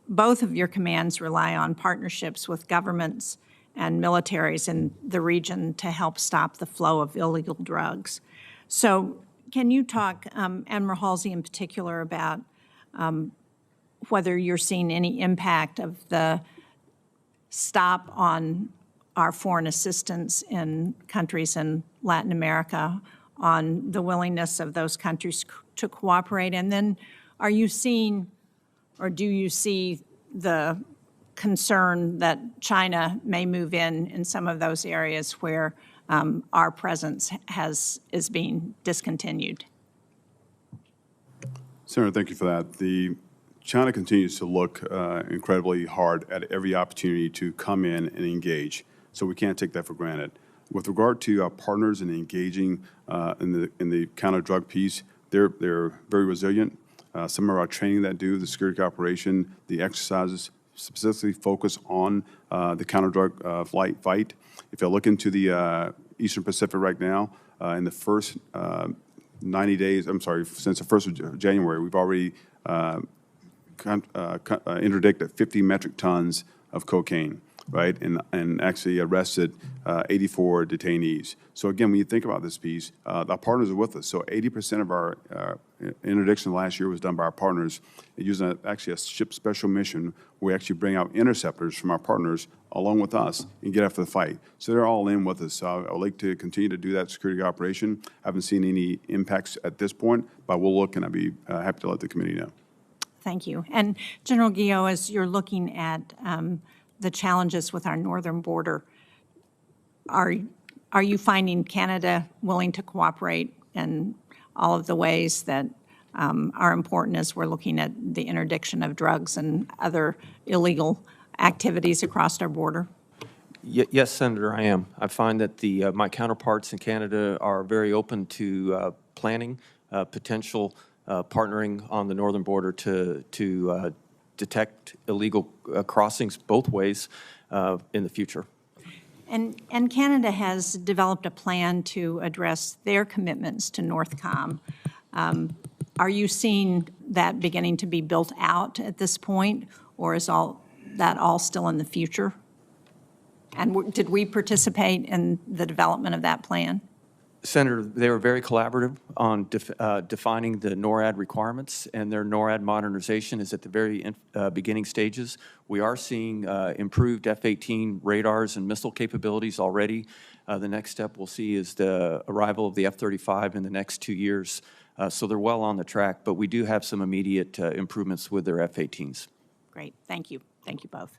Both of your commands rely on partnerships with governments and militaries in the region to help stop the flow of illegal drugs. So can you talk, Admiral Halsey in particular, about whether you're seeing any impact of the stop on our foreign assistance in countries in Latin America, on the willingness of those countries to cooperate? And then are you seeing, or do you see the concern that China may move in some of those areas where our presence is being discontinued? Senator, thank you for that. China continues to look incredibly hard at every opportunity to come in and engage. So we can't take that for granted. With regard to our partners and engaging in the counter-drug piece, they're very resilient. Some of our training that do the security operation, the exercises specifically focus on the counter-drug fight. If you look into the Eastern Pacific right now, in the first 90 days, since the 1st of January, we've already interdicted 50 metric tons of cocaine, right, and actually arrested 84 detainees. So again, when you think about this piece, our partners are with us. So 80% of our interdiction last year was done by our partners using actually a ship special mission where we actually bring out interceptors from our partners along with us and get after the fight. So they're all in with us. So I would like to continue to do that security operation. I haven't seen any impacts at this point, but we'll look, and I'd be happy to let the committee know. Thank you. And General Guillot, as you're looking at the challenges with our northern border, are you finding Canada willing to cooperate in all of the ways that are important as we're looking at the interdiction of drugs and other illegal activities across our border? Yes, Senator, I am. I find that my counterparts in Canada are very open to planning potential partnering on the northern border to detect illegal crossings both ways in the future. And Canada has developed a plan to address their commitments to Northcom. Are you seeing that beginning to be built out at this point, or is that all still in the future? And did we participate in the development of that plan? Senator, they were very collaborative on defining the NORAD requirements, and their NORAD modernization is at the very beginning stages. We are seeing improved F-18 radars and missile capabilities already. The next step we'll see is the arrival of the F-35 in the next 2 years. So they're well on the track, but we do have some immediate improvements with their F-18s. Great. Thank you. Thank you both.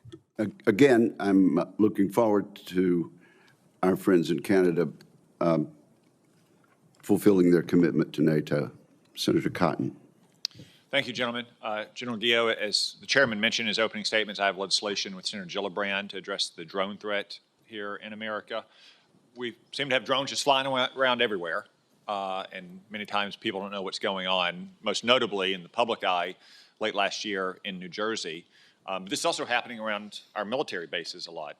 Again, I'm looking forward to our friends in Canada fulfilling their commitment to NATO. Senator Cotton. Thank you, gentlemen. General Guillot, as the chairman mentioned in his opening statements, I have legislation with Senator Gillibrand to address the drone threat here in America. We seem to have drones just flying around everywhere, and many times people don't know what's going on, most notably in the public eye late last year in New Jersey. But this is also happening around our military bases a lot.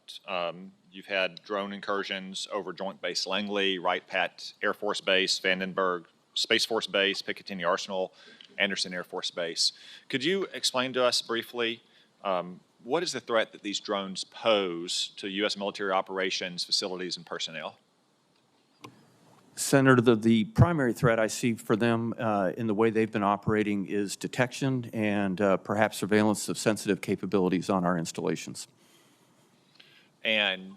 You've had drone incursions over Joint Base Langley, Wright-Patt Air Force Base, Vandenberg Space Force Base, Picatinny Arsenal, Anderson Air Force Base. Could you explain to us briefly what is the threat that these drones pose to U.S. military operations, facilities, and personnel? Senator, the primary threat I see for them in the way they've been operating is detection and perhaps surveillance of sensitive capabilities on our installations. And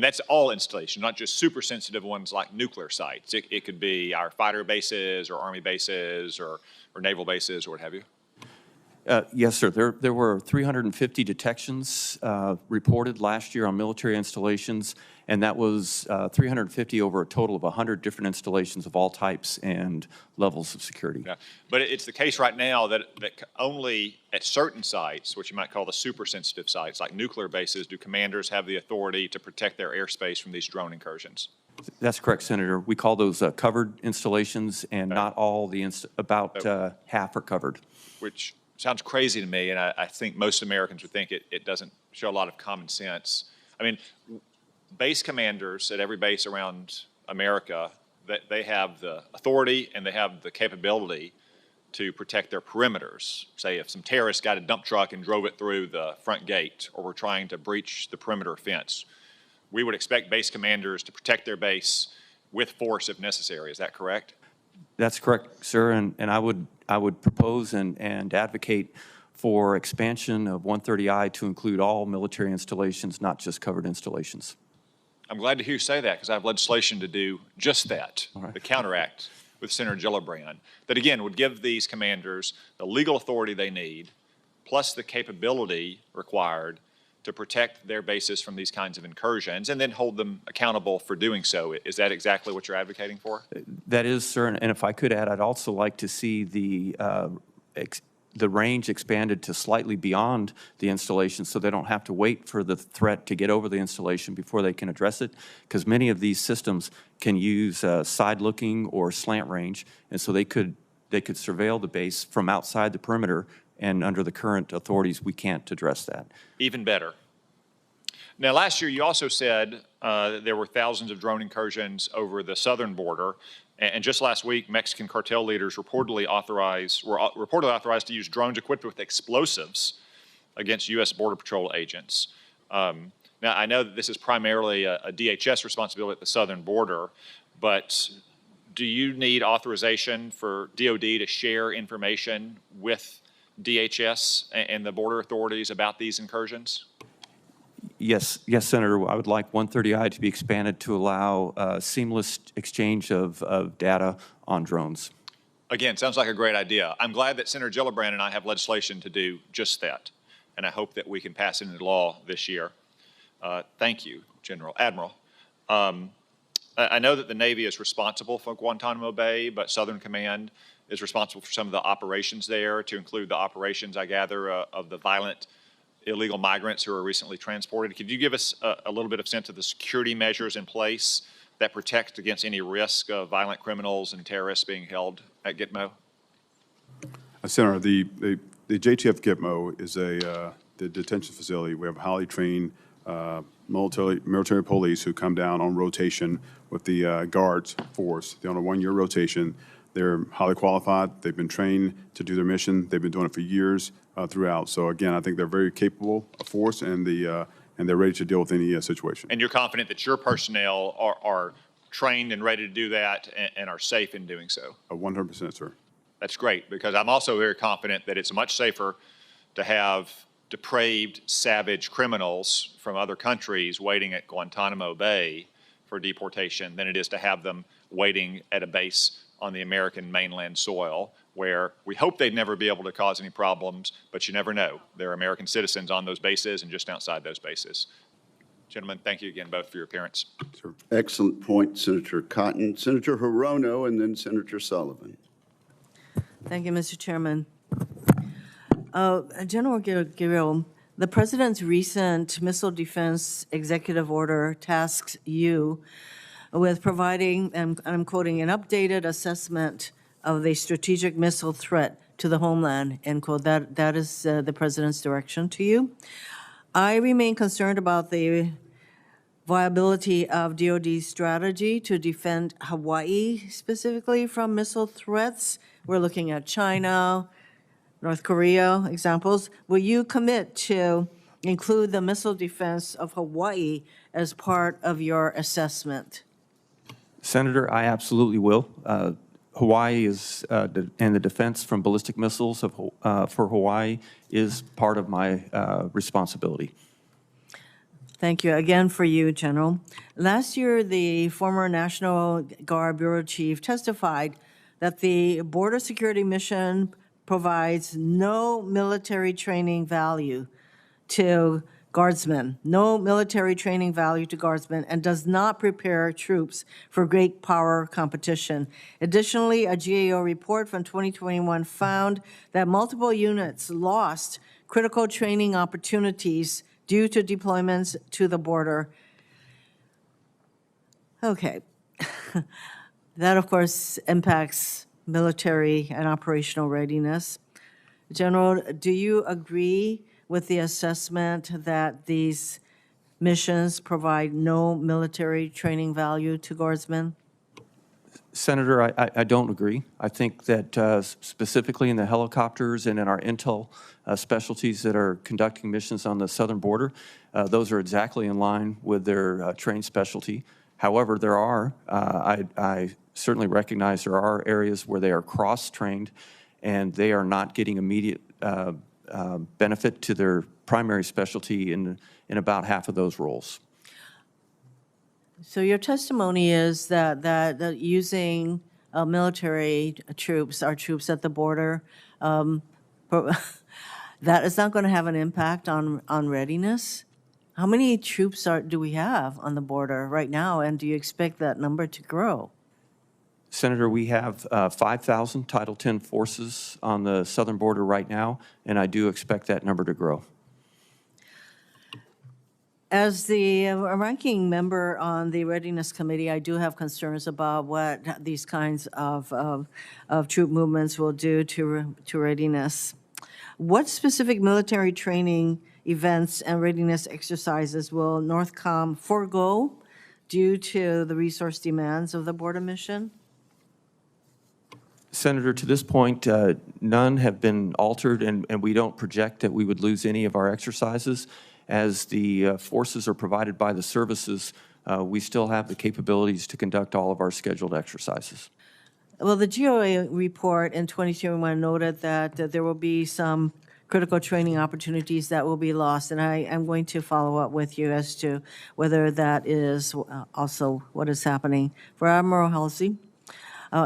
that's all installation, not just super sensitive ones like nuclear sites. It could be our fighter bases or Army bases or naval bases or what have you. Yes, sir. There were 350 detections reported last year on military installations, and that was 350 over a total of 100 different installations of all types and levels of security. Yeah. But it's the case right now that only at certain sites, which you might call the super sensitive sites, like nuclear bases, do commanders have the authority to protect their airspace from these drone incursions. That's correct, Senator. We call those covered installations, and not all about half are covered. Which sounds crazy to me, and I think most Americans would think it doesn't show a lot of common sense. I mean, base commanders at every base around America, they have the authority and they have the capability to protect their perimeters. Say if some terrorists got a dump truck and drove it through the front gate, or were trying to breach the perimeter fence, we would expect base commanders to protect their base with force if necessary. Is that correct? That's correct, sir, and I would propose and advocate for expansion of 130I to include all military installations, not just covered installations. I'm glad to hear you say that, because I have legislation to do just that, right. the counteract with Senator Gillibrand, that again would give these commanders the legal authority they need, plus the capability required to protect their bases from these kinds of incursions, and then hold them accountable for doing so. Is that exactly what you're advocating for? That is, sir, and if I could add, I'd also like to see the range expanded to slightly beyond the installation, so they don't have to wait for the threat to get over the installation before they can address it, because many of these systems can use side-looking or slant range, and so they could surveil the base from outside the perimeter, and under the current authorities, we can't address that. Even better. Now, last year, you also said there were thousands of drone incursions over the southern border. And just last week, Mexican cartel leaders were reportedly authorized to use drones equipped with explosives against U.S. Border Patrol agents. Now, I know that this is primarily a DHS responsibility at the southern border, but do you need authorization for DOD to share information with DHS and the border authorities about these incursions? Yes, Senator. I would like 130I to be expanded to allow seamless exchange of data on drones. Again, sounds like a great idea. I'm glad that Senator Gillibrand and I have legislation to do just that, and I hope that we can pass it into law this year. Thank you, Admiral. I know that the Navy is responsible for Guantanamo Bay, but Southern Command is responsible for some of the operations there, to include the operations, I gather, of the violent illegal migrants who were recently transported. Could you give us a little bit of sense of the security measures in place that protect against any risk of violent criminals and terrorists being held at Gitmo? Senator, the JTF Gitmo is the detention facility. We have highly trained military police who come down on rotation with the guards force. They're on a one-year rotation. They're highly qualified. They've been trained to do their mission. They've been doing it for years throughout. So again, I think they're very capable of force, and they're ready to deal with any situation. And you're confident that your personnel are trained and ready to do that and are safe in doing so? 100%, sir. That's great, because I'm also very confident that it's much safer to have depraved, savage criminals from other countries waiting at Guantanamo Bay for deportation than it is to have them waiting at a base on the American mainland soil, where we hope they'd never be able to cause any problems, but you never know. There are American citizens on those bases and just outside those bases. Gentlemen, thank you again both for your appearance. Sure. Excellent point, Senator Cotton. Senator Hirono, and then Senator Sullivan. Thank you, Mr. Chairman. General Guillot, the President's recent missile defense executive order tasks you with providing, and I'm quoting, an updated assessment of the strategic missile threat to the homeland, end quote. That is the President's direction to you. I remain concerned about the viability of DOD's strategy to defend Hawaii specifically from missile threats. We're looking at China, North Korea examples. Will you commit to include the missile defense of Hawaii as part of your assessment? Senator, I absolutely will. Hawaii is, and the defense from ballistic missiles for Hawaii is part of my responsibility. Thank you. Again for you, General. Last year, the former National Guard Bureau Chief testified that the border security mission provides no military training value to Guardsmen, no military training value to Guardsmen, and does not prepare troops for great power competition. Additionally, a GAO report from 2021 found that multiple units lost critical training opportunities due to deployments to the border. Okay. That, of course, impacts military and operational readiness. General, do you agree with the assessment that these missions provide no military training value to Guardsmen? Senator, I don't agree. I think that specifically in the helicopters and in our intel specialties that are conducting missions on the southern border, those are exactly in line with their trained specialty. However, there are, I certainly recognize there are areas where they are cross-trained and they are not getting immediate benefit to their primary specialty in about half of those roles. So your testimony is that using military troops, our troops at the border, that is not going to have an impact on readiness? How many troops do we have on the border right now, and do you expect that number to grow? Senator, we have 5,000 Title X forces on the southern border right now, and I do expect that number to grow. As the ranking member on the Readiness Committee, I do have concerns about what these kinds of troop movements will do to readiness. What specific military training events and readiness exercises will Northcom forego due to the resource demands of the border mission? Senator, to this point, none have been altered, and we don't project that we would lose any of our exercises. As the forces are provided by the services, we still have the capabilities to conduct all of our scheduled exercises. Well, the GOA report in 2021 noted that there will be some critical training opportunities that will be lost, and I'm going to follow up with you as to whether that is also what is happening. For Admiral Holsey,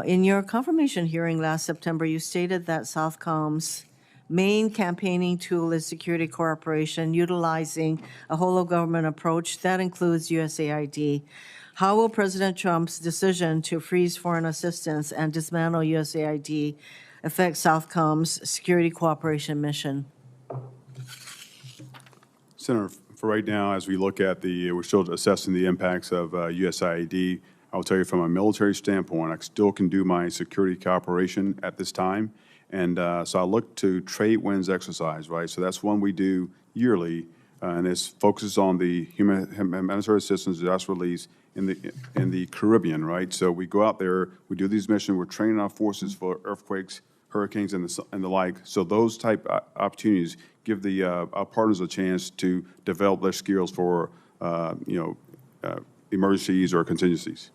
in your confirmation hearing last September, you stated that Southcom's main campaigning tool is security cooperation, utilizing a whole-of-government approach that includes USAID. How will President Trump's decision to freeze foreign assistance and dismantle USAID affect Southcom's security cooperation mission? Senator, for right now, as we look at we're still assessing the impacts of USAID. I will tell you from a military standpoint, I still can do my security cooperation at this time. And so I look to Trade Winds exercise, right? So that's one we do yearly, and it focuses on the humanitarian assistance disaster release in the Caribbean, right? So we go out there, we do these missions, we're training our forces for earthquakes, hurricanes, and the like. So those type opportunities give our partners a chance to develop their skills for emergencies or contingencies.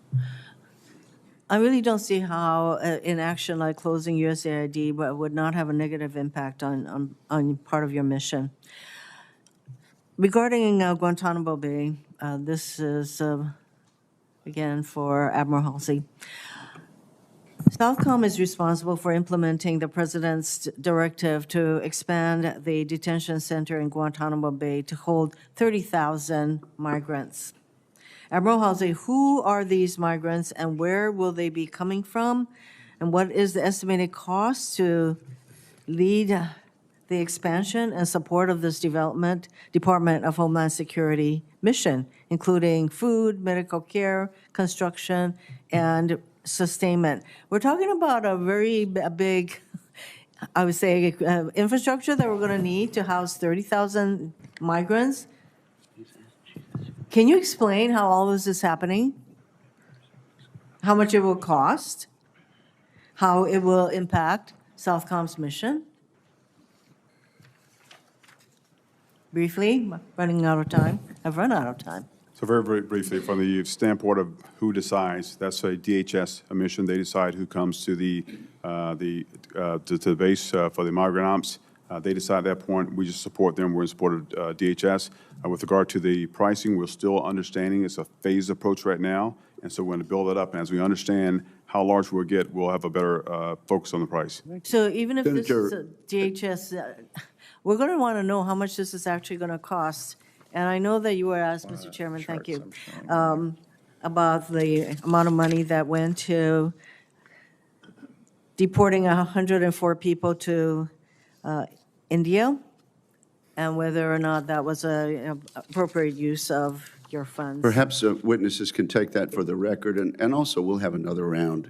I really don't see how an action like closing USAID would not have a negative impact on part of your mission. Regarding Guantanamo Bay, this is, again, for Admiral Holsey. Southcom is responsible for implementing the President's directive to expand the detention center in Guantanamo Bay to hold 30,000 migrants. Admiral Holsey, who are these migrants and where will they be coming from? And what is the estimated cost to lead the expansion and support of this Department of Homeland Security mission, including food, medical care, construction, and sustainment? We're talking about a very big, I would say, infrastructure that we're going to need to house 30,000 migrants. Can you explain how all this is happening? How much it will cost? How it will impact Southcom's mission? Briefly, running out of time. I've run out of time. So very, very briefly, from the standpoint of who decides, that's a DHS mission. They decide who comes to the base for the migrant ops. They decide at that point. We just support them. We're in support of DHS. With regard to the pricing, we're still understanding it's a phased approach right now, and so we're going to build it up. And as we understand how large we'll get, we'll have a better focus on the price. So even if this is a DHS, we're going to want to know how much this is actually going to cost. And I know that you were asked, Mr. Chairman, thank you, about the amount of money that went to deporting 104 people to India, and whether or not that was an appropriate use of your funds. Perhaps witnesses can take that for the record, and also we'll have another round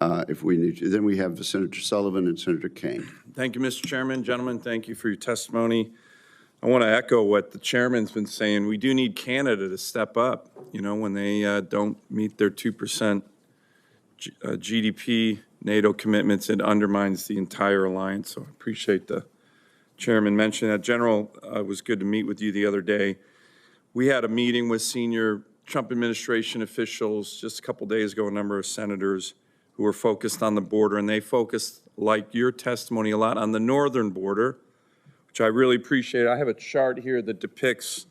if we need to. Then we have Senator Sullivan and Senator Kane. Thank you, Mr. Chairman. Gentlemen, thank you for your testimony. I want to echo what the chairman's been saying. We do need Canada to step up, when they don't meet their 2% GDP NATO commitments. It undermines the entire alliance. So I appreciate the chairman mentioning that. General, it was good to meet with you the other day. We had a meeting with senior Trump administration officials just a couple days ago, a number of senators who were focused on the border, and they focused, like your testimony, a lot on the northern border, which I really appreciate. I have a chart here that depicts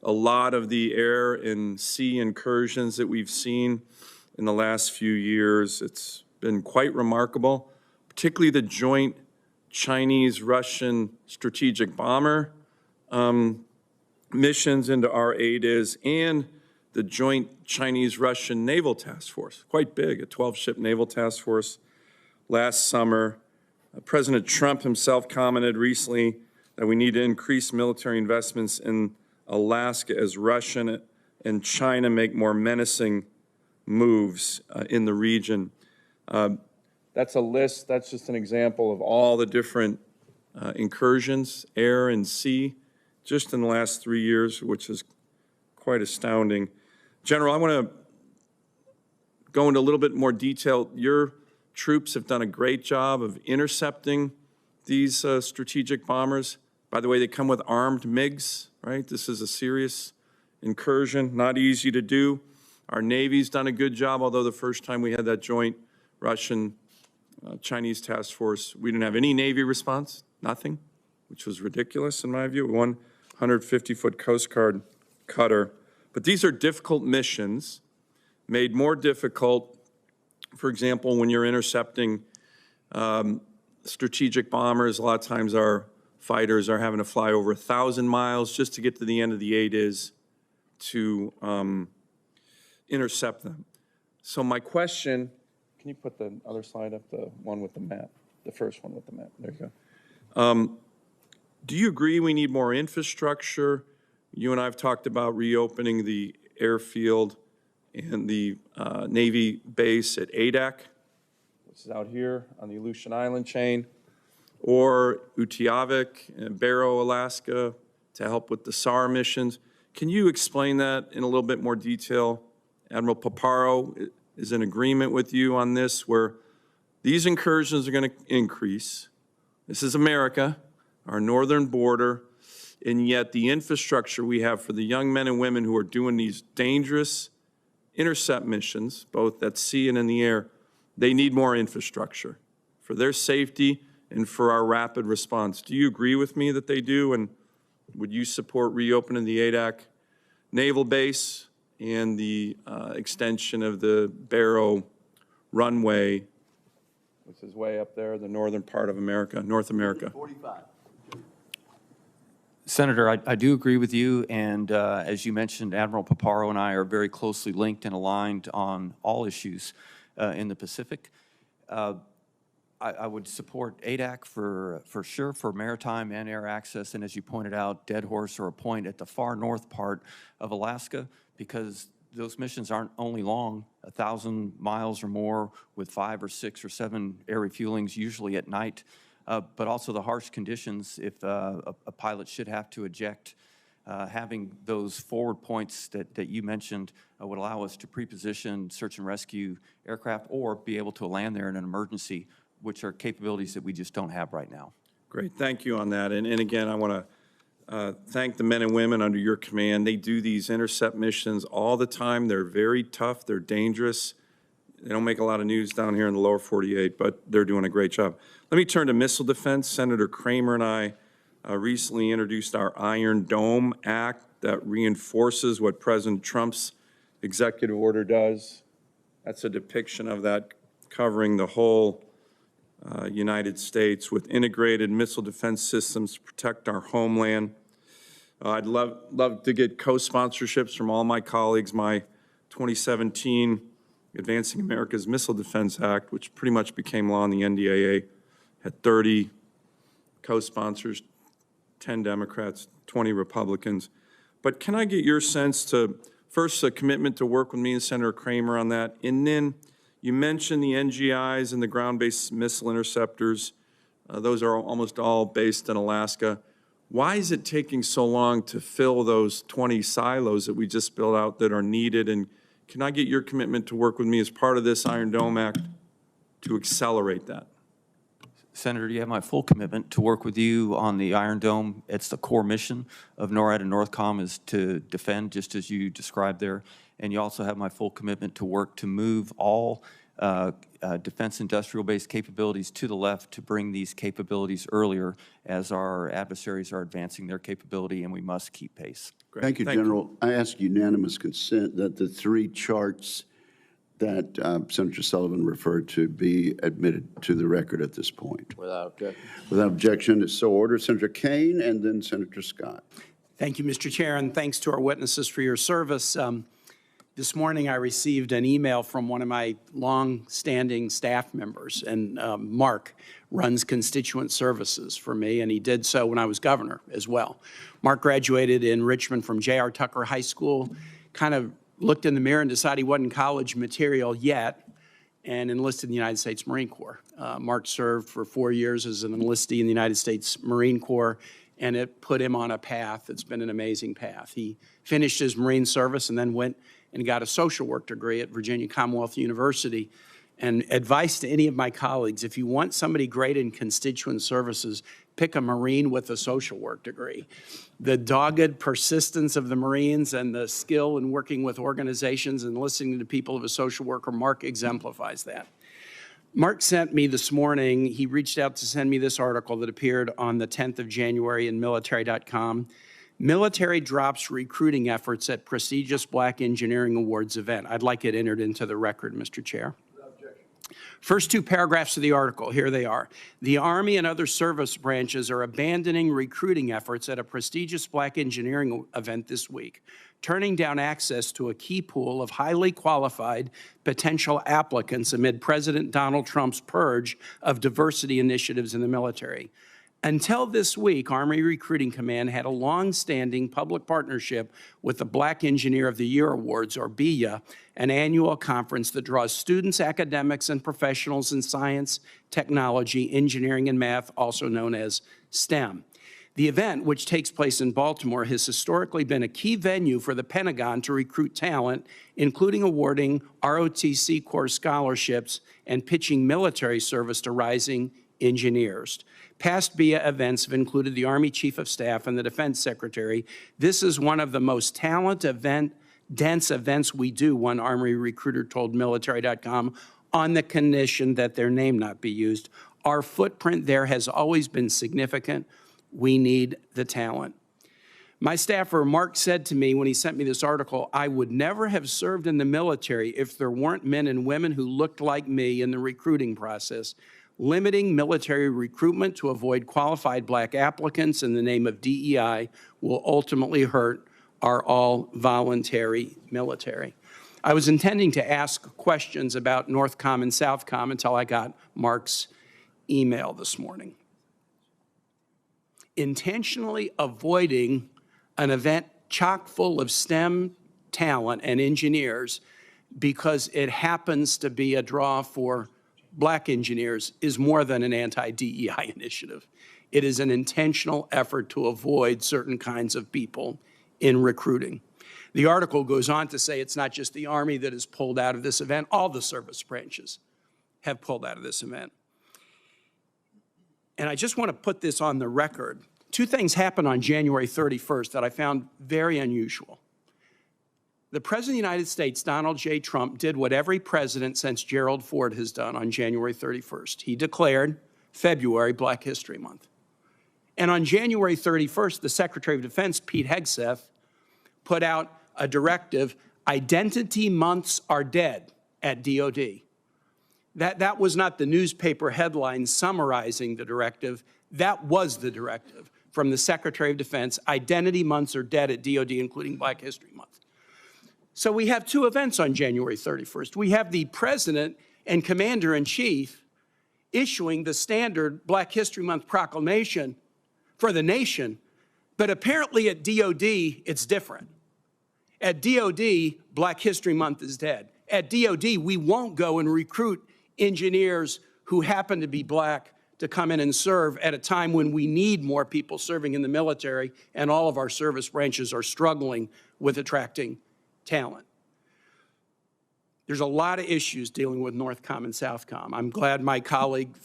a lot of the air and sea incursions that we've seen in the last few years. It's been quite remarkable, particularly the joint Chinese-Russian strategic bomber missions into our ADIZ and the joint Chinese-Russian naval task force, quite big, a 12-ship naval task force last summer. President Trump himself commented recently that we need to increase military investments in Alaska as Russia and China make more menacing moves in the region. That's a list, that's just an example of all the different incursions, air and sea, just in the last 3 years, which is quite astounding. General, I want to go into a little bit more detail. Your troops have done a great job of intercepting these strategic bombers. By the way, they come with armed MiGs, right? This is a serious incursion, not easy to do. Our Navy's done a good job, although the first time we had that joint Russian-Chinese task force, we didn't have any Navy response, nothing, which was ridiculous in my view. 150-foot Coast Guard cutter. But these are difficult missions, made more difficult, for example, when you're intercepting strategic bombers. A lot of times our fighters are having to fly over 1,000 miles just to get to the end of the ADIZ to intercept them. So my question, can you put the other slide up, the one with the map, the first one with the map? There you go. Do you agree we need more infrastructure? You and I have talked about reopening the airfield and the Navy base at Adak, which is out here on the Aleutian Island chain, or Utqiagvik and Barrow, Alaska, to help with the SAR missions. Can you explain that in a little bit more detail? Admiral Paparo is in agreement with you on this, where these incursions are going to increase. This is America, our northern border, and yet the infrastructure we have for the young men and women who are doing these dangerous intercept missions, both at sea and in the air, they need more infrastructure for their safety and for our rapid response. Do you agree with me that they do? And would you support reopening the Adak Naval Base and the extension of the Barrow runway, which is way up there, the northern part of America, North America? 45. Senator, I do agree with you, and as you mentioned, Admiral Paparo and I are very closely linked and aligned on all issues in the Pacific. I would support ADAC for sure, for maritime and air access, and as you pointed out, Dead Horse or a point at the far north part of Alaska, because those missions aren't only long, 1,000 miles or more with 5 or 6 or 7 air refuelings, usually at night, but also the harsh conditions if a pilot should have to eject. Having those forward points that you mentioned would allow us to pre-position search and rescue aircraft or be able to land there in an emergency, which are capabilities that we just don't have right now. Great, thank you on that. And again, I want to thank the men and women under your command. They do these intercept missions all the time. They're very tough, they're dangerous. They don't make a lot of news down here in the lower 48, but they're doing a great job. Let me turn to missile defense. Senator Kramer and I recently introduced our Iron Dome Act that reinforces what President Trump's executive order does. That's a depiction of that covering the whole United States with integrated missile defense systems to protect our homeland. I'd love to get co-sponsorships from all my colleagues. My 2017 Advancing America's Missile Defense Act, which pretty much became law in the NDAA, had 30 co-sponsors, 10 Democrats, 20 Republicans. But can I get your sense to, first, a commitment to work with me and Senator Kramer on that, and then you mentioned the NGIs and the ground-based missile interceptors. Those are almost all based in Alaska. Why is it taking so long to fill those 20 silos that we just built out that are needed? And can I get your commitment to work with me as part of this Iron Dome Act to accelerate that? Senator, you have my full commitment to work with you on the Iron Dome. It's the core mission of NORAD and Northcom is to defend, just as you described there. And you also have my full commitment to work to move all defense industrial-based capabilities to the left to bring these capabilities earlier as our adversaries are advancing their capability, and we must keep pace. Great. Thank you, General. I ask unanimous consent that the three charts that Senator Sullivan referred to be admitted to the record at this point. Without objection. Without objection, it's so ordered. Senator Kane and then Senator Scott. Thank you, Mr. Chair, and thanks to our witnesses for your service. This morning, I received an email from one of my long-standing staff members, and Mark runs constituent services for me, and he did so when I was governor as well. Mark graduated in Richmond from J.R. Tucker High School, kind of looked in the mirror and decided he wasn't college material yet, and enlisted in the United States Marine Corps. Mark served for 4 years as an enlistee in the United States Marine Corps, and it put him on a path. It's been an amazing path. He finished his Marine service and then went and got a social work degree at Virginia Commonwealth University. And advice to any of my colleagues, if you want somebody great in constituent services, pick a Marine with a social work degree. The dogged persistence of the Marines and the skill in working with organizations and listening to people of a social worker, Mark exemplifies that. Mark sent me this morning, he reached out to send me this article that appeared on the 10th of January in military.com. Military drops recruiting efforts at prestigious Black Engineering Awards event. I'd like it entered into the record, Mr. Chair. First two paragraphs of the article, here they are. The Army and other service branches are abandoning recruiting efforts at a prestigious Black engineering event this week, turning down access to a key pool of highly qualified potential applicants amid President Donald Trump's purge of diversity initiatives in the military. Until this week, Army Recruiting Command had a long-standing public partnership with the Black Engineer of the Year Awards, or BEYA, an annual conference that draws students, academics, and professionals in science, technology, engineering, and math, also known as STEM. The event, which takes place in Baltimore, has historically been a key venue for the Pentagon to recruit talent, including awarding ROTC Corps scholarships and pitching military service to rising engineers. Past BEYA events have included the Army Chief of Staff and the Defense Secretary. This is one of the most dense events we do, one Army recruiter told military.com, on the condition that their name not be used. Our footprint there has always been significant. We need the talent. My staffer, Mark, said to me when he sent me this article, I would never have served in the military if there weren't men and women who looked like me in the recruiting process. Limiting military recruitment to avoid qualified Black applicants in the name of DEI will ultimately hurt our all-voluntary military. I was intending to ask questions about Northcom and Southcom until I got Mark's email this morning. Intentionally avoiding an event chock full of STEM talent and engineers because it happens to be a draw for Black engineers is more than an anti-DEI initiative. It is an intentional effort to avoid certain kinds of people in recruiting. The article goes on to say it's not just the Army that has pulled out of this event, all the service branches have pulled out of this event. And I just want to put this on the record. Two things happened on January 31st that I found very unusual. The President of the United States, Donald J. Trump, did what every president since Gerald Ford has done on January 31st. He declared February Black History Month. And on January 31st, the Secretary of Defense, Pete Hegseth, put out a directive, identity months are dead at DOD. That was not the newspaper headline summarizing the directive. That was the directive from the Secretary of Defense. Identity months are dead at DOD, including Black History Month. So we have two events on January 31st. We have the President and Commander-in-Chief issuing the standard Black History Month proclamation for the nation, but apparently at DOD, it's different. At DOD, Black History Month is dead. At DOD, we won't go and recruit engineers who happen to be Black to come in and serve at a time when we need more people serving in the military, and all of our service branches are struggling with attracting talent. There's a lot of issues dealing with Northcom and Southcom. I'm glad my colleague,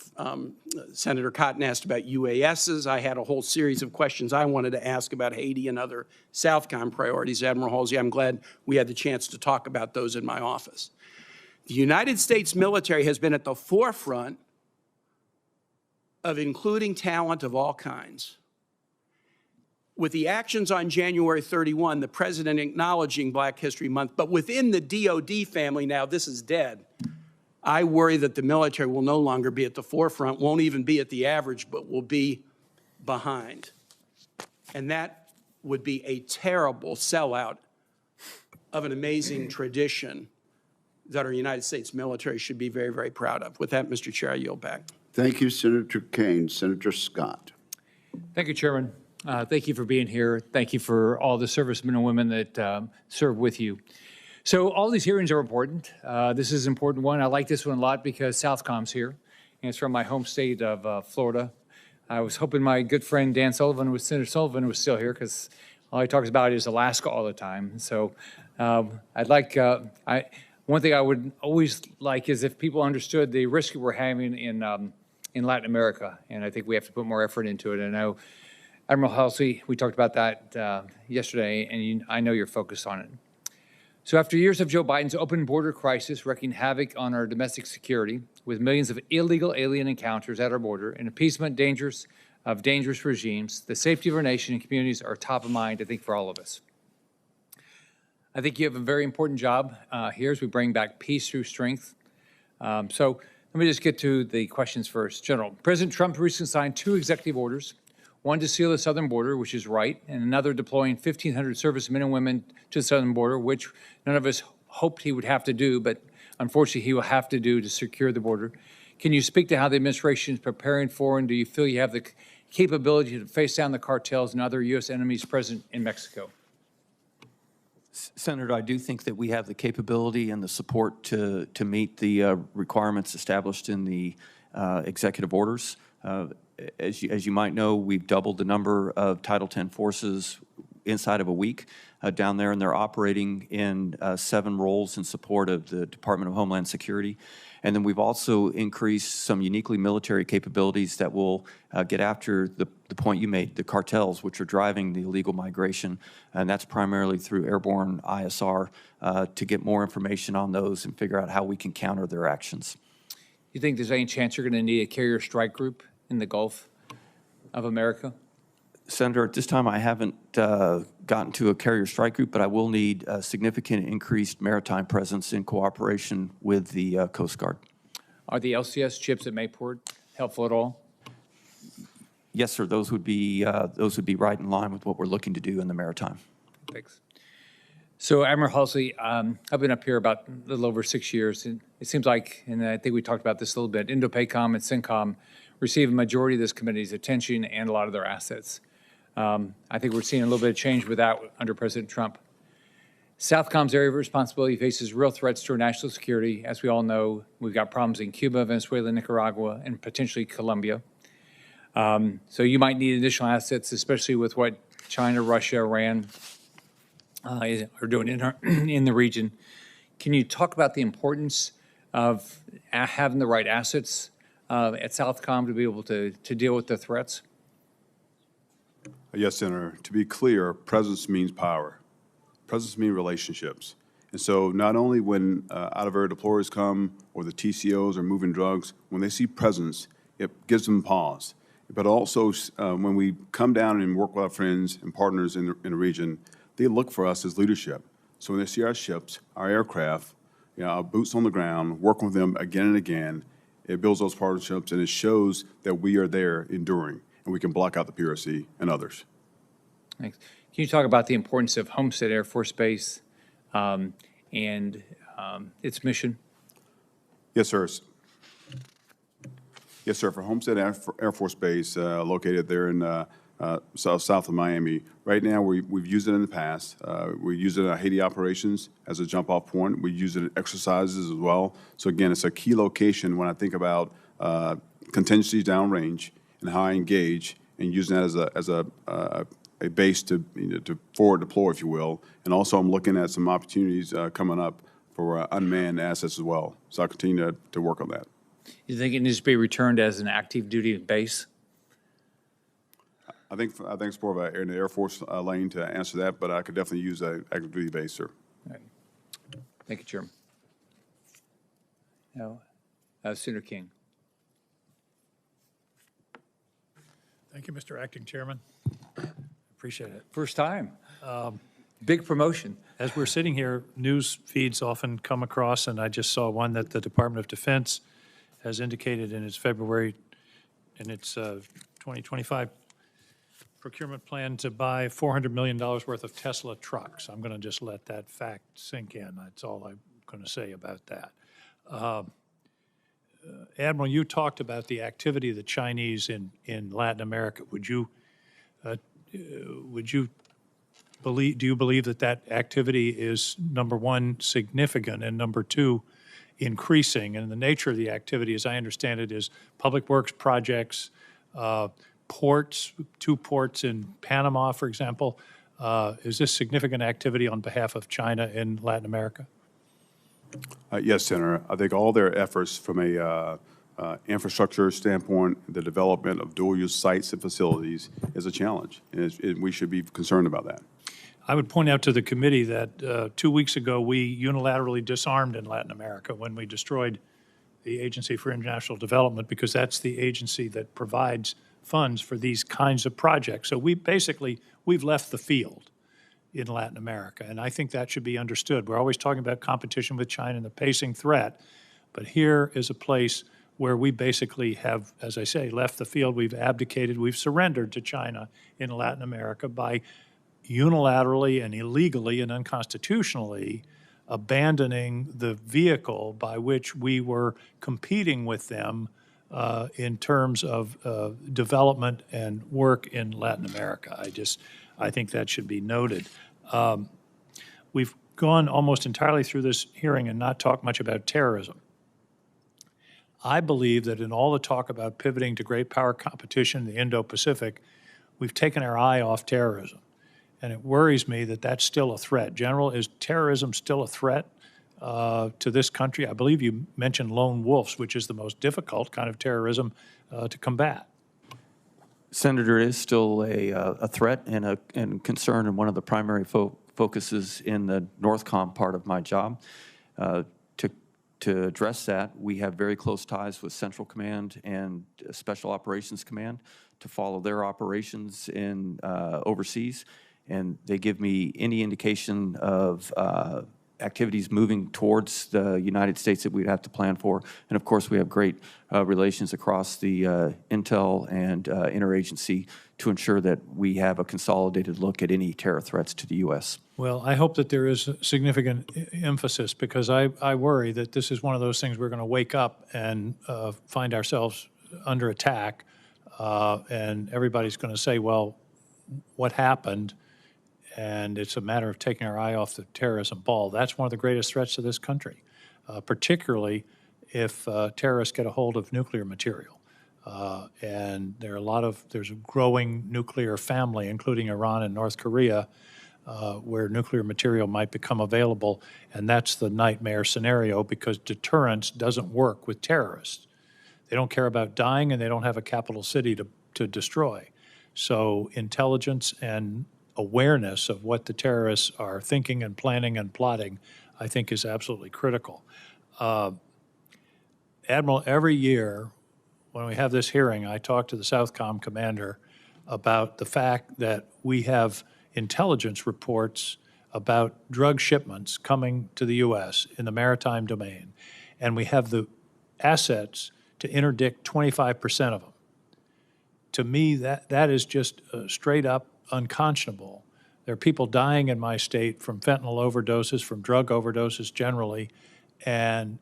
Senator Cotton, asked about UASs. I had a whole series of questions I wanted to ask about Haiti and other Southcom priorities. Admiral Halsey, I'm glad we had the chance to talk about those in my office. The United States military has been at the forefront of including talent of all kinds. With the actions on January 31, the president acknowledging Black History Month, but within the DOD family now, this is dead. I worry that the military will no longer be at the forefront, won't even be at the average, but will be behind. And that would be a terrible sellout of an amazing tradition that our United States military should be very, very proud of. With that, Mr. Chair, I yield back. Thank you, Senator Kane. Senator Scott. Thank you, Chairman. Thank you for being here. Thank you for all the servicemen and women that serve with you. So all these hearings are important. This is an important one. I like this one a lot because Southcom's here, and it's from my home state of Florida. I was hoping my good friend Senator Sullivan was still here because all he talks about is Alaska all the time. So I'd like, one thing I would always like is if people understood the risk we're having in Latin America, and I think we have to put more effort into it. And I know, Admiral Halsey, we talked about that yesterday, and I know you're focused on it. So after years of Joe Biden's open border crisis wreaking havoc on our domestic security, with millions of illegal alien encounters at our border and appeasement of dangerous regimes, the safety of our nation and communities are top of mind, I think, for all of us. I think you have a very important job here as we bring back peace through strength. So let me just get to the questions first. General, President Trump recently signed 2 executive orders, one to seal the southern border, which is right, and another deploying 1,500 servicemen and women to the southern border, which none of us hoped he would have to do, but unfortunately he will have to do to secure the border. Can you speak to how the administration is preparing for, and do you feel you have the capability to face down the cartels and other U.S. enemies present in Mexico? Senator, I do think that we have the capability and the support to meet the requirements established in the executive orders. As you might know, we've doubled the number of Title X forces inside of a week down there, and they're operating in 7 roles in support of the Department of Homeland Security. And then we've also increased some uniquely military capabilities that will get after the point you made, the cartels, which are driving the illegal migration, and that's primarily through airborne ISR to get more information on those and figure out how we can counter their actions. You think there's any chance you're going to need a carrier strike group in the Gulf of America? Senator, at this time I haven't gotten to a carrier strike group, but I will need a significant increased maritime presence in cooperation with the Coast Guard. Are the LCS chips at Mayport helpful at all? Yes, sir. Those would be right in line with what we're looking to do in the maritime. Thanks. So, Admiral Halsey, I've been up here about a little over 6 years, and it seems like, and I think we talked about this a little bit, INDOPACOM and CENTCOM receive a majority of this committee's attention and a lot of their assets. I think we're seeing a little bit of change with that under President Trump. Southcom's area of responsibility faces real threats to our national security. As we all know, we've got problems in Cuba, Venezuela, Nicaragua, and potentially Colombia. So you might need additional assets, especially with what China, Russia, Iran are doing in the region. Can you talk about the importance of having the right assets at Southcom to be able to deal with the threats? Yes, Senator. To be clear, presence means power. Presence means relationships. And so not only when out-of-area deployers come or the TCOs are moving drugs, when they see presence, it gives them pause. But also when we come down and work with our friends and partners in the region, they look for us as leadership. So when they see our ships, our aircraft, our boots on the ground, working with them again and again, it builds those partnerships and it shows that we are there enduring and we can block out the PRC and others. Thanks. Can you talk about the importance of Homestead Air Force Base and its mission? Yes, sir. Yes, sir. For Homestead Air Force Base, located there in south of Miami, right now we've used it in the past. We use it in our Haiti operations as a jump-off point. We use it in exercises as well. So again, it's a key location when I think about contingencies downrange and how I engage, and using that as a base to, to forward deploy, if you will. And also, I'm looking at some opportunities coming up for unmanned assets as well. So I'll continue to work on that. You think it needs to be returned as an active duty base? I think it's more of an Air Force lane to answer that, but I could definitely use an active duty base, sir. All right. Thank you, Chairman. Now, Senator King. Thank you, Mr. Acting Chairman. Appreciate it. First time. Big promotion. As we're sitting here, news feeds often come across, and I just saw one that the Department of Defense has indicated in its 2025 procurement plan to buy $400 million worth of Tesla trucks. I'm going to just let that fact sink in. That's all I'm going to say about that. Admiral, you talked about the activity of the Chinese in Latin America. Do you believe that activity is, number one, significant, and number two, increasing? And the nature of the activity, as I understand it, is public works projects, ports, 2 ports in Panama, for example. Is this significant activity on behalf of China in Latin America? Yes, Senator. I think all their efforts from a infrastructure standpoint, the development of dual-use sites and facilities is a challenge, and we should be concerned about that. I would point out to the committee that 2 weeks ago, we unilaterally disarmed in Latin America when we destroyed the Agency for International Development, because that's the agency that provides funds for these kinds of projects. So we've left the field in Latin America, and I think that should be understood. We're always talking about competition with China and the pacing threat, but here is a place where we basically have, as I say, left the field. We've abdicated, we've surrendered to China in Latin America by unilaterally and illegally and unconstitutionally abandoning the vehicle by which we were competing with them in terms of development and work in Latin America. I think that should be noted. We've gone almost entirely through this hearing and not talked much about terrorism. I believe that in all the talk about pivoting to great power competition in the Indo-Pacific, we've taken our eye off terrorism. And it worries me that that's still a threat. General, is terrorism still a threat to this country? I believe you mentioned lone wolves, which is the most difficult kind of terrorism to combat. Senator, it is still a threat and a concern, and one of the primary focuses in the Northcom part of my job. To address that, we have very close ties with Central Command and Special Operations Command to follow their operations in overseas, and they give me any indication of activities moving towards the United States that we'd have to plan for. And of course, we have great relations across the intel and interagency to ensure that we have a consolidated look at any terror threats to the U.S. Well, I hope that there is significant emphasis, because I worry that this is one of those things we're going to wake up and find ourselves under attack, and everybody's going to say, well, what happened? And it's a matter of taking our eye off the terrorism ball. That's one of the greatest threats to this country, particularly if terrorists get a hold of nuclear material. And there's a growing nuclear family, including Iran and North Korea, where nuclear material might become available, and that's the nightmare scenario, because deterrence doesn't work with terrorists. They don't care about dying, and they don't have a capital city to destroy. So intelligence and awareness of what the terrorists are thinking and planning and plotting, I think, is absolutely critical. Admiral, every year when we have this hearing, I talk to the Southcom commander about the fact that we have intelligence reports about drug shipments coming to the U.S. in the maritime domain, and we have the assets to interdict 25% of them. To me, that is just straight up unconscionable. There are people dying in my state from fentanyl overdoses, from drug overdoses generally, and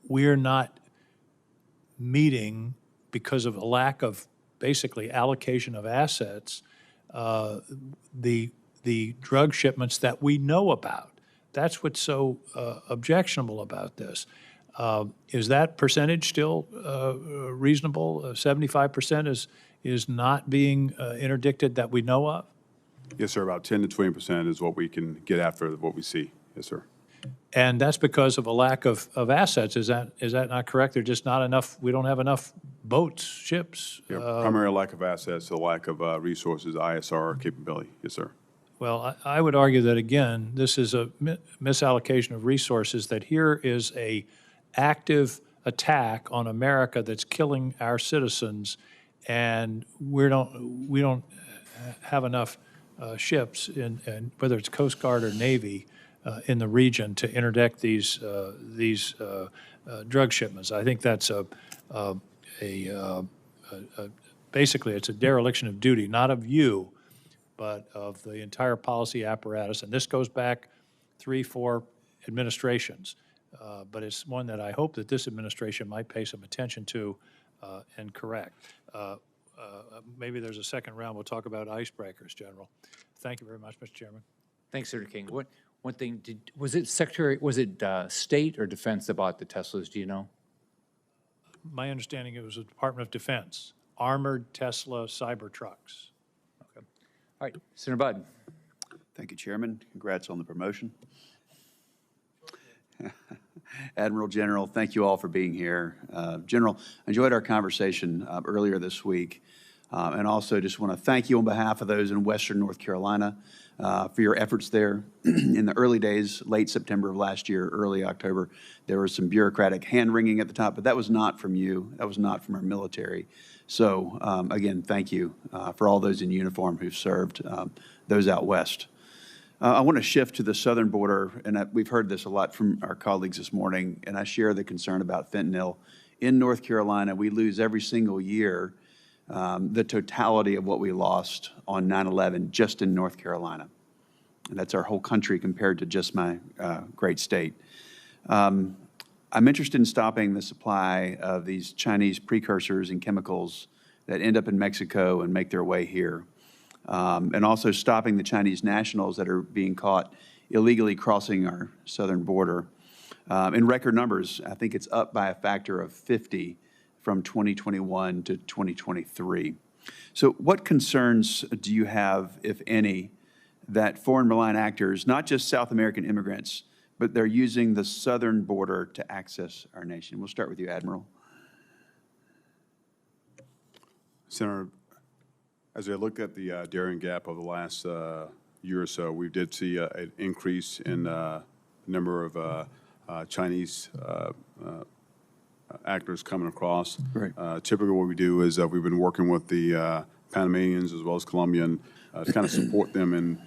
we're not meeting, because of a lack of basically allocation of assets, the drug shipments that we know about. That's what's so objectionable about this. Is that percentage still reasonable? 75% is not being interdicted that we know of? Yes, sir, about 10 to 20% is what we can get after what we see. Yes, sir. And that's because of a lack of assets. Is that not correct? There's just not enough, we don't have enough boats, ships? Yeah, primary lack of assets, the lack of resources, ISR capability. Yes, sir. Well, I would argue that, again, this is a misallocation of resources, that here is a active attack on America that's killing our citizens, and we don't have enough ships, in whether it's Coast Guard or Navy, in the region to interdict these drug shipments. I think that's basically it's a dereliction of duty, not of you, but of the entire policy apparatus. And this goes back 3-4 administrations. But it's one that I hope that this administration might pay some attention to and correct. Maybe there's a second round. We'll talk about icebreakers, General. Thank you very much, Mr. Chairman. Thanks, Senator King. One thing, was it State or Defense that bought the Teslas, do you know? My understanding, it was the Department of Defense, armored Tesla Cybertrucks. Okay. All right, Senator Budd. Thank you, Chairman. Congrats on the promotion. Admiral, General, thank you all for being here. General, I enjoyed our conversation earlier this week, and also just want to thank you on behalf of those in Western North Carolina for your efforts there. In the early days, late September of last year, early October, there was some bureaucratic hand-wringing at the top, but that was not from you. That was not from our military. So, again, thank you for all those in uniform who've served, those out west. I want to shift to the southern border, and we've heard this a lot from our colleagues this morning, and I share the concern about fentanyl. In North Carolina, we lose every single year the totality of what we lost on 9/11 just in North Carolina. And that's our whole country compared to just my great state. I'm interested in stopping the supply of these Chinese precursors and chemicals that end up in Mexico and make their way here. And also stopping the Chinese nationals that are being caught illegally crossing our southern border. In record numbers, I think it's up by a factor of 50 from 2021 to 2023. So what concerns do you have, if any, that foreign malign actors, not just South American immigrants, but they're using the southern border to access our nation? We'll start with you, Admiral. Senator, as I look at the daring gap over the last year or so, we did see an increase in number of Chinese actors coming across. Right. Typically what we do is we've been working with the Panamanians as well as Colombian to kind of support them in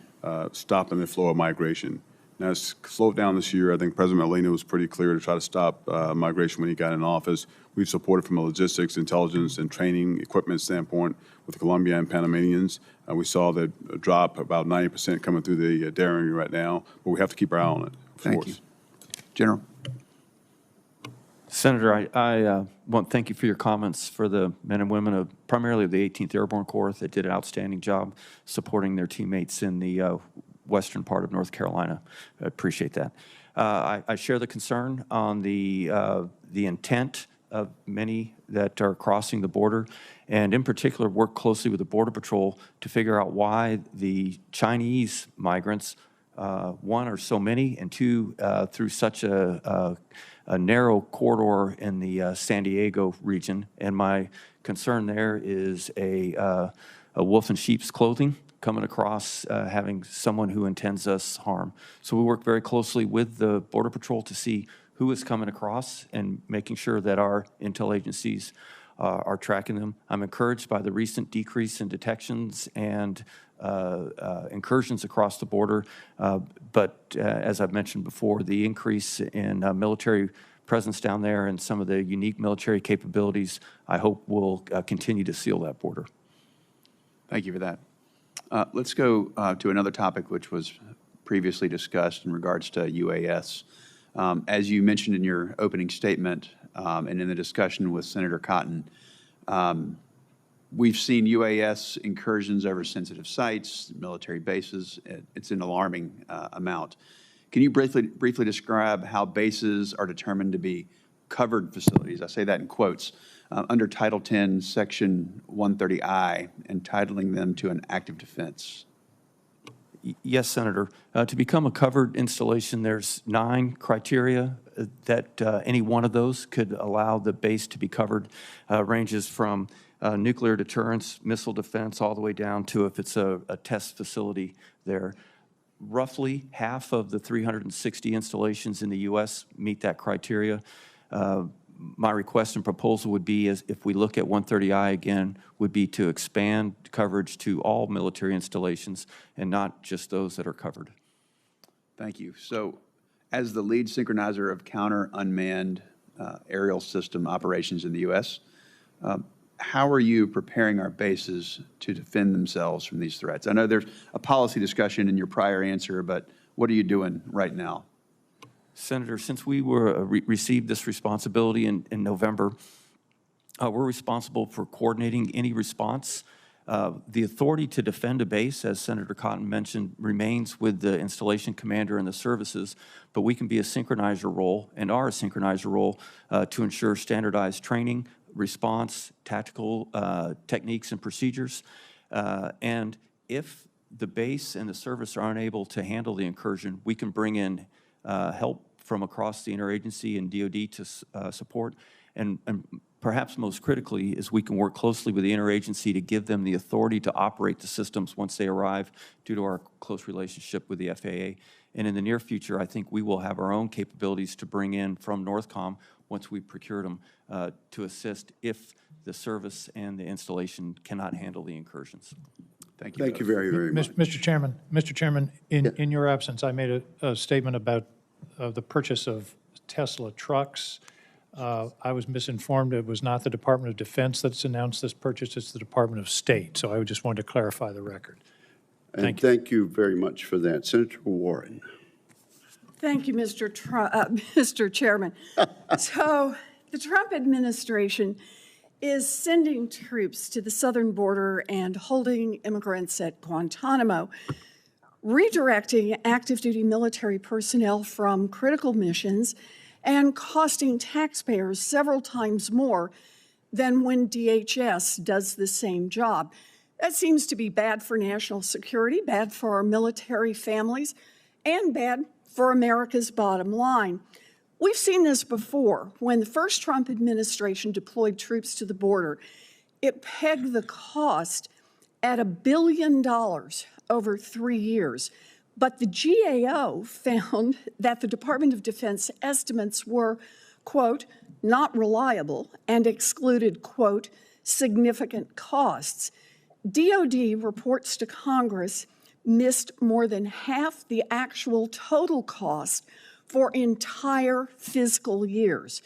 stopping the flow of migration. Now, it's slowed down this year. I think President Molina was pretty clear to try to stop migration when he got in office. We've supported from a logistics, intelligence, and training equipment standpoint with the Colombian and Panamanians. We saw the drop about 90% coming through the daring right now, but we have to keep our eye on it. Thank you. General. Senator, I want to thank you for your comments for the men and women of primarily the 18th Airborne Corps that did an outstanding job supporting their teammates in the western part of North Carolina. I appreciate that. I share the concern on the intent of many that are crossing the border, and in particular work closely with the Border Patrol to figure out why the Chinese migrants, one, are so many, and two, through such a narrow corridor in the San Diego region. And my concern there is a wolf in sheep's clothing coming across, having someone who intends us harm. So we work very closely with the Border Patrol to see who is coming across and making sure that our intel agencies are tracking them. I'm encouraged by the recent decrease in detections and incursions across the border. But as I've mentioned before, the increase in military presence down there and some of the unique military capabilities, I hope will continue to seal that border. Thank you for that. Let's go to another topic which was previously discussed in regards to UAS. As you mentioned in your opening statement and in the discussion with Senator Cotton, we've seen UAS incursions over sensitive sites, military bases. It's an alarming amount. Can you briefly describe how bases are determined to be covered facilities, I say that in quotes, under Title 10, Section 130I, entitling them to an active defense? Yes, Senator. To become a covered installation, there's 9 criteria that any one of those could allow the base to be covered. Ranges from nuclear deterrence, missile defense, all the way down to if it's a test facility there. Roughly half of the 360 installations in the U.S. meet that criteria. My request and proposal would be, as if we look at 130I again, would be to expand coverage to all military installations and not just those that are covered. Thank you. So as the lead synchronizer of counter unmanned aerial system operations in the U.S., how are you preparing our bases to defend themselves from these threats? I know there's a policy discussion in your prior answer, but what are you doing right now? Senator, since we received this responsibility in November, we're responsible for coordinating any response. The authority to defend a base, as Senator Cotton mentioned, remains with the installation commander and the services, but we can be a synchronizer role and are a synchronizer role to ensure standardized training, response, tactical techniques and procedures. And if the base and the service are unable to handle the incursion, we can bring in help from across the interagency and DoD to support. And perhaps most critically is we can work closely with the interagency to give them the authority to operate the systems once they arrive due to our close relationship with the FAA. And in the near future, I think we will have our own capabilities to bring in from Northcom once we've procured them to assist if the service and the installation cannot handle the incursions. Thank you. Thank you very, very much. Mr. Chairman, in your absence, I made a statement about the purchase of Tesla trucks. I was misinformed. It was not the Department of Defense that's announced this purchase. It's the Department of State. So I just wanted to clarify the record. And thank you very much for that. Senator Warren. Thank you, Mr. Chairman. So the Trump administration is sending troops to the southern border and holding immigrants at Guantanamo, redirecting active duty military personnel from critical missions and costing taxpayers several times more than when DHS does the same job. That seems to be bad for national security, bad for our military families, and bad for America's bottom line. We've seen this before. When the first Trump administration deployed troops to the border, it pegged the cost at $1 billion over 3 years. But the GAO found that the Department of Defense estimates were, quote, not reliable and excluded, quote, significant costs. DOD reports to Congress missed more than half the actual total cost for entire fiscal years.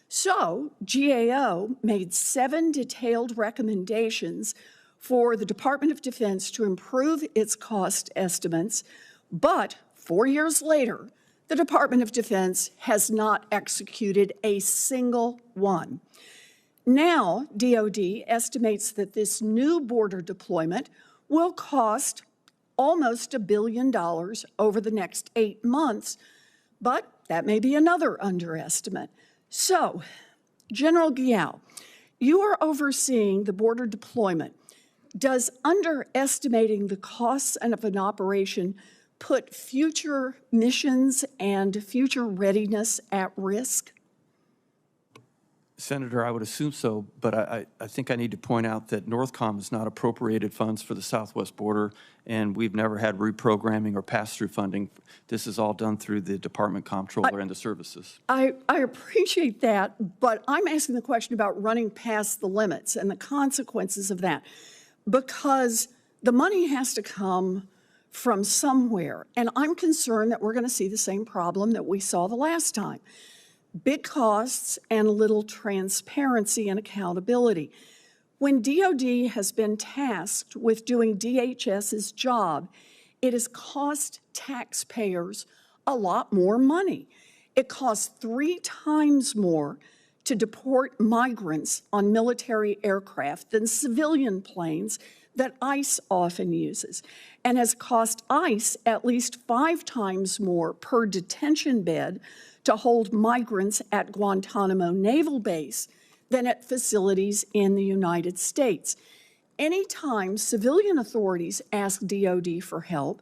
So GAO made 7 detailed recommendations for the Department of Defense to improve its cost estimates, but 4 years later, the Department of Defense has not executed a single one. Now, DOD estimates that this new border deployment will cost almost $1 billion over the next 8 months, but that may be another underestimate. So, General Guillot, you are overseeing the border deployment. Does underestimating the costs of an operation put future missions and future readiness at risk? Senator, I would assume so, but I think I need to point out that Northcom has not appropriated funds for the southwest border, and we've never had reprogramming or pass-through funding. This is all done through the Department Comptroller and the services. I appreciate that, but I'm asking the question about running past the limits and the consequences of that, because the money has to come from somewhere, and I'm concerned that we're going to see the same problem that we saw the last time. Big costs and little transparency and accountability. When DOD has been tasked with doing DHS's job, it has cost taxpayers a lot more money. It costs 3 times more to deport migrants on military aircraft than civilian planes that ICE often uses, and has cost ICE at least 5 times more per detention bed to hold migrants at Guantanamo Naval Base than at facilities in the United States. Anytime civilian authorities ask DOD for help,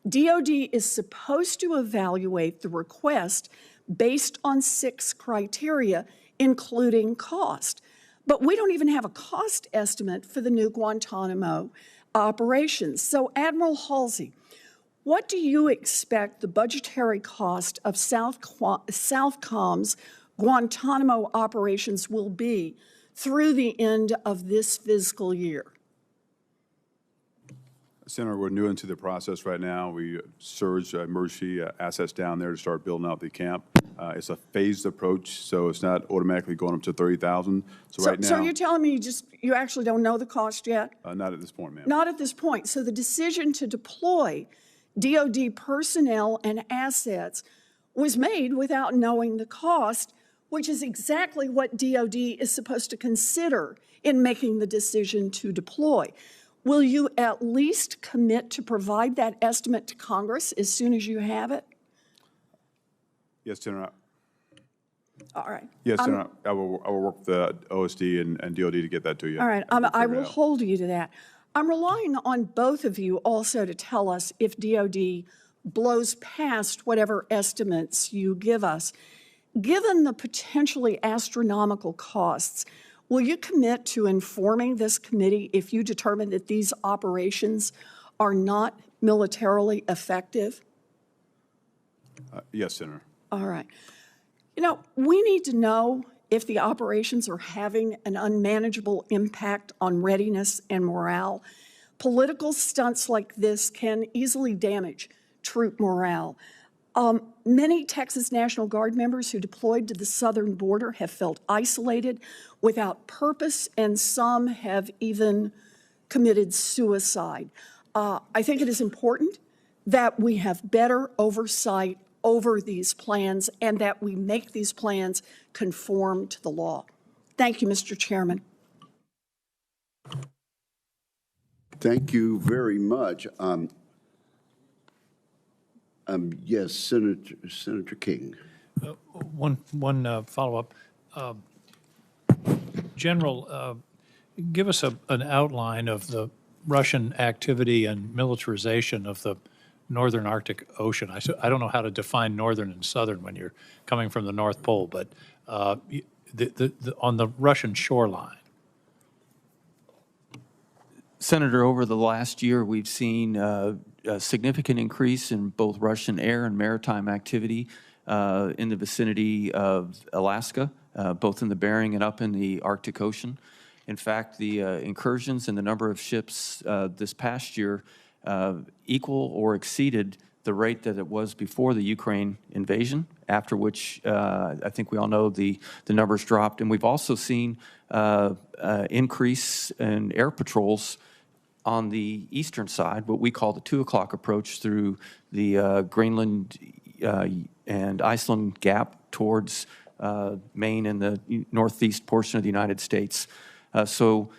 DOD is supposed to evaluate the request based on 6 criteria, including cost. But we don't even have a cost estimate for the new Guantanamo operations. So, Admiral Holsey, what do you expect the budgetary cost of Southcom's Guantanamo operations will be through the end of this fiscal year? Senator, we're new into the process right now. We surged emergency assets down there to start building out the camp. It's a phased approach, so it's not automatically going up to 30,000. So right now, so you're telling me you actually don't know the cost yet? not at this point, ma'am. Not at this point. So the decision to deploy DOD personnel and assets was made without knowing the cost, which is exactly what DOD is supposed to consider in making the decision to deploy. Will you at least commit to provide that estimate to Congress as soon as you have it? Yes, Senator. All right. Yes, Senator. I will work with the OSD and DOD to get that to you. All right. I will hold you to that. I'm relying on both of you also to tell us if DOD blows past whatever estimates you give us. Given the potentially astronomical costs, will you commit to informing this committee if you determine that these operations are not militarily effective? Yes, Senator. All right. You know, we need to know if the operations are having an unmanageable impact on readiness and morale. Political stunts like this can easily damage troop morale. Many Texas National Guard members who deployed to the southern border have felt isolated, without purpose, and some have even committed suicide. I think it is important that we have better oversight over these plans and that we make these plans conform to the law. Thank you, Mr. Chairman. Thank you very much. Yes, Senator King. One follow-up. General, give us an outline of the Russian activity and militarization of the northern Arctic Ocean. I don't know how to define northern and southern when you're coming from the North Pole, but on the Russian shoreline. Senator, over the last year, we've seen a significant increase in both Russian air and maritime activity in the vicinity of Alaska, both in the Bering and up in the Arctic Ocean. In fact, the incursions and the number of ships this past year equal or exceeded the rate that it was before the Ukraine invasion, after which I think we all know the numbers dropped. And we've also seen increase in air patrols on the eastern side, what we call the 2 o'clock approach through the Greenland and Iceland gap towards Maine and the northeast portion of the United States. So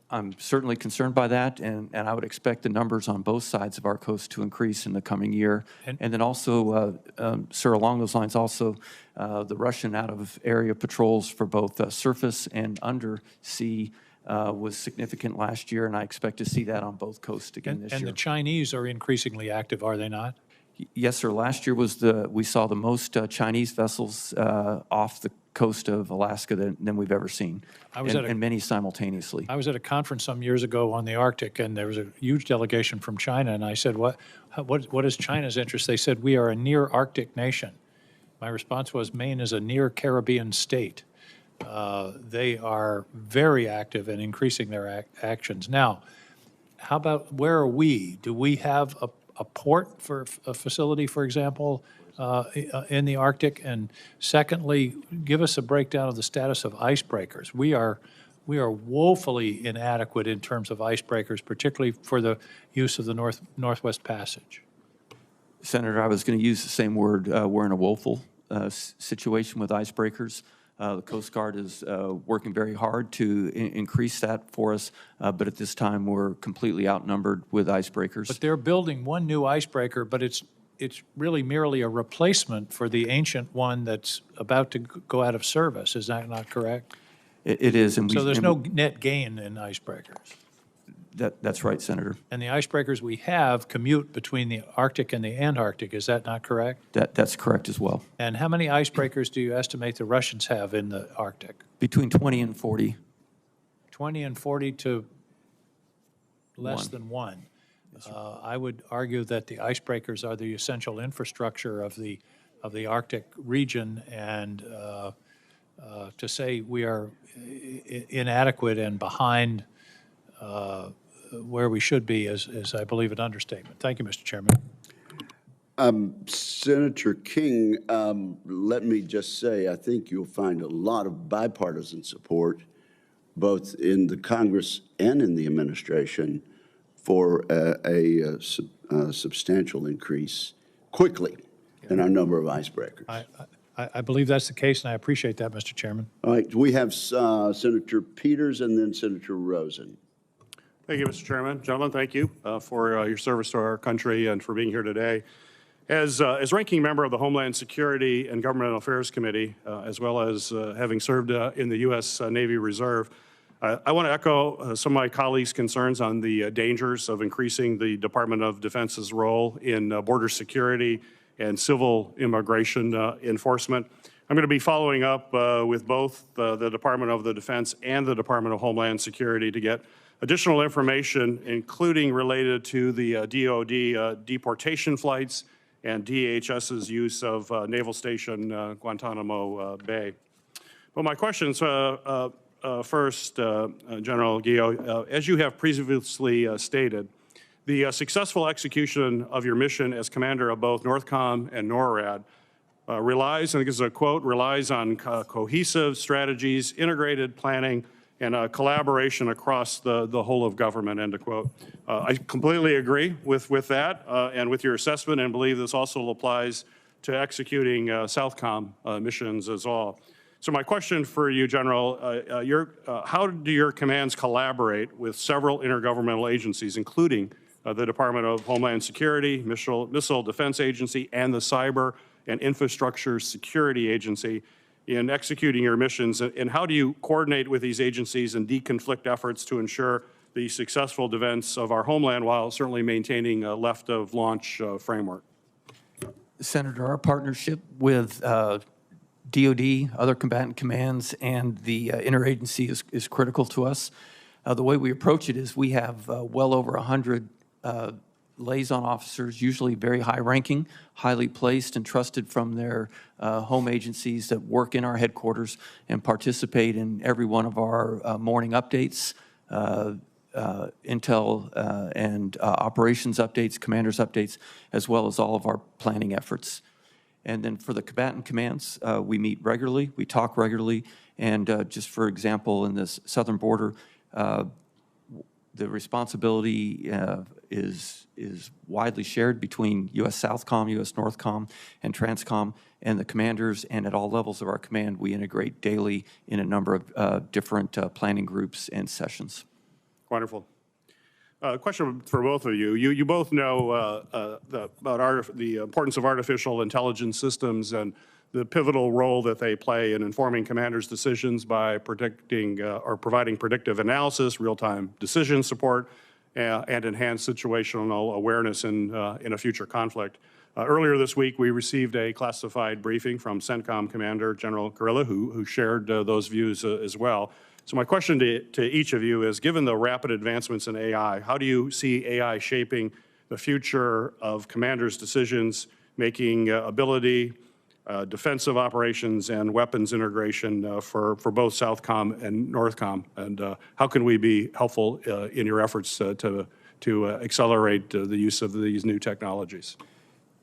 I'm certainly concerned by that, and I would expect the numbers on both sides of our coast to increase in the coming year. And then also, sir, along those lines also, the Russian out-of-area patrols for both surface and undersea was significant last year, and I expect to see that on both coasts again this year. And the Chinese are increasingly active, are they not? Yes, sir. Last year was we saw the most Chinese vessels off the coast of Alaska than we've ever seen, and many simultaneously. I was at a conference some years ago on the Arctic, and there was a huge delegation from China, and I said, what is China's interest? They said, we are a near Arctic nation. My response was, Maine is a near Caribbean state. They are very active in increasing their actions. Now, how about, where are we? Do we have a port for a facility, for example, in the Arctic? And secondly, give us a breakdown of the status of icebreakers. We are woefully inadequate in terms of icebreakers, particularly for the use of the Northwest Passage. Senator, I was going to use the same word. We're in a woeful situation with icebreakers. The Coast Guard is working very hard to increase that for us, but at this time we're completely outnumbered with icebreakers. But they're building one new icebreaker, but it's it's really merely a replacement for the ancient one that's about to go out of service. Is that not correct? It is, and we. So there's and no net gain in icebreakers. That's right, Senator. And the icebreakers we have commute between the Arctic and the Antarctic. Is that not correct? That's correct as well. And how many icebreakers do you estimate the Russians have in the Arctic? Between 20 and 40. 20 and 40 to less One. than one. I would argue that the icebreakers are the essential infrastructure of the Arctic region, and to say we are inadequate and behind where we should be is, I believe, an understatement. Thank you, Mr. Chairman. Senator King, let me just say, I think you'll find a lot of bipartisan support, both in the Congress and in the administration, for a substantial increase quickly in our number of icebreakers. I believe that's the case, and I appreciate that, Mr. Chairman. All right, we have Senator Peters and then Senator Rosen. Thank you, Mr. Chairman. Gentlemen, thank you for your service to our country and for being here today. As ranking member of the Homeland Security and Governmental Affairs Committee, as well as having served in the U.S. Navy Reserve, I want to echo some of my colleagues' concerns on the dangers of increasing the Department of Defense's role in border security and civil immigration enforcement. I'm going to be following up with both the Department of the Defense and the Department of Homeland Security to get additional information, including related to the DoD deportation flights and DHS's use of Naval Station Guantanamo Bay. Well, my questions first, General Guillot, as you have previously stated, the successful execution of your mission as commander of both Northcom and NORAD relies, and this is a quote, relies on cohesive strategies, integrated planning, and collaboration across the whole of government, end of quote. I completely agree with that and with your assessment, and believe this also applies to executing Southcom missions as well. So my question for you, General, how do your commands collaborate with several intergovernmental agencies, including the Department of Homeland Security, Missile Defense Agency, and the Cyber and Infrastructure Security Agency in executing your missions? And how do you coordinate with these agencies and deconflict efforts to ensure the successful defense of our homeland while certainly maintaining a left-of-launch framework? Senator, our partnership with DoD, other combatant commands, and the interagency is critical to us. The way we approach it is we have well over 100 liaison officers, usually very high-ranking, highly placed and trusted from their home agencies that work in our headquarters and participate in every one of our morning updates, intel and operations updates, commanders updates, as well as all of our planning efforts. And then for the combatant commands, we meet regularly, we talk regularly, and just for example, in this southern border, the responsibility is widely shared between U.S. Southcom, U.S. Northcom, and Transcom, and the commanders, and at all levels of our command, we integrate daily in a number of different planning groups and sessions. Wonderful. Question for both of you. You both know about the importance of artificial intelligence systems and the pivotal role that they play in informing commanders' decisions by predicting or providing predictive analysis, real-time decision support, and enhanced situational awareness in a future conflict. Earlier this week, we received a classified briefing from CENTCOM Commander General Guerrilla, who shared those views as well. So my question to each of you is, given the rapid advancements in AI, how do you see AI shaping the future of commanders' decisions-making ability, defensive operations, and weapons integration for both Southcom and Northcom? And how can we be helpful in your efforts to accelerate the use of these new technologies?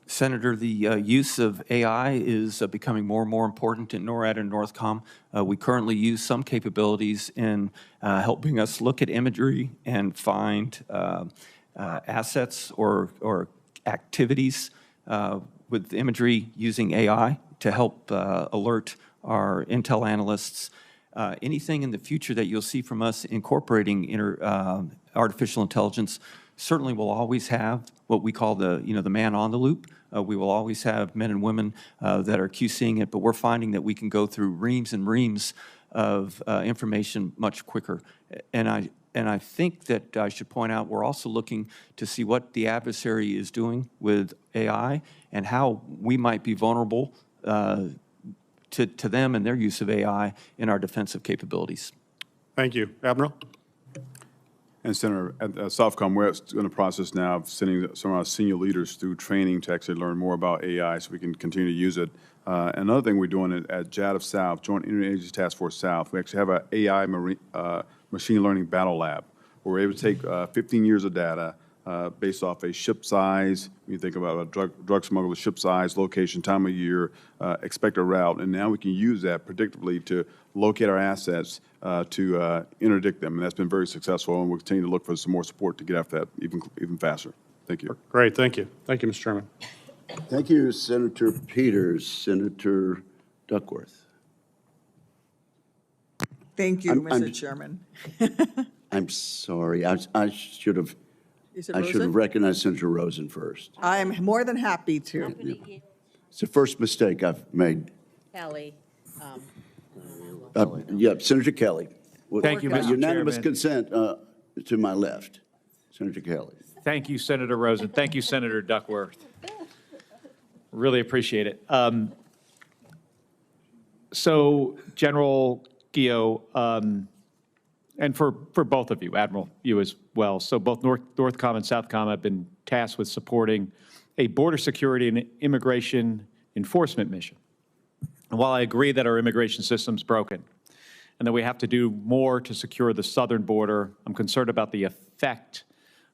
Senator, the use of AI is becoming more and more important in NORAD and Northcom. We currently use some capabilities in helping us look at imagery and find assets or activities with imagery using AI to help alert our intel analysts. Anything in the future that you'll see from us incorporating artificial intelligence certainly will always have what we call the man on the loop, We will always have men and women that are QCing it, but we're finding that we can go through reams and reams of information much quicker. And I think that I should point out, we're also looking to see what the adversary is doing with AI and how we might be vulnerable to them and their use of AI in our defensive capabilities. Thank you. Admiral? And Senator, at Southcom, we're in the process now of sending some of our senior leaders through training to actually learn more about AI so we can continue to use it. Another thing we're doing at JADF South, Joint Interagency Task Force South, we actually have an AI machine learning battle lab where we're able to take 15 years of data based off a ship size. When you think about a drug smuggler, ship size, location, time of year, expected route, and now we can use that predictably to locate our assets to interdict them, and that's been very successful, and we'll continue to look for some more support to get after that even faster. Thank you. Great, thank you. Thank you, Mr. Chairman. Thank you, Senator Peters. Senator Duckworth. Thank you, I'm- Mr. Chairman. I'm sorry. I should have Is it I should Rosen? have recognized Senator Rosen first. I'm more than happy to. It's the first mistake I've made. Kelly. Senator Kelly. Thank you, Mr. Unanimous Chairman. consent to my left. Senator Kelly. Thank you, Senator Rosen. Thank you, Senator Duckworth. Really appreciate it. So, General Guillot, and for both of you, Admiral, you as well. So both Northcom and Southcom have been tasked with supporting a border security and immigration enforcement mission. And while I agree that our immigration system's broken and that we have to do more to secure the southern border, I'm concerned about the effect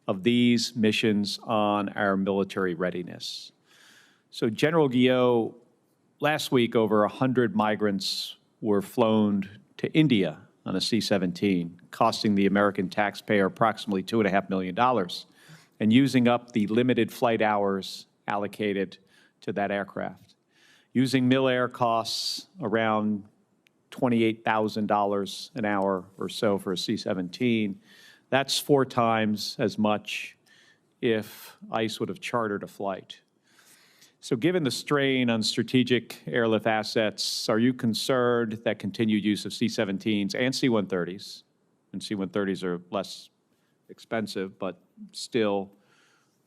of these missions on our military readiness. So General Guillot, last week over 100 migrants were flown to India on a C-17, costing the American taxpayer approximately $2.5 million and using up the limited flight hours allocated to that aircraft. Using mil-air costs around $28,000 an hour or so for a C-17, that's 4 times as much if ICE would have chartered a flight. So given the strain on strategic airlift assets, are you concerned that continued use of C-17s and C-130s, and C-130s are less expensive, but still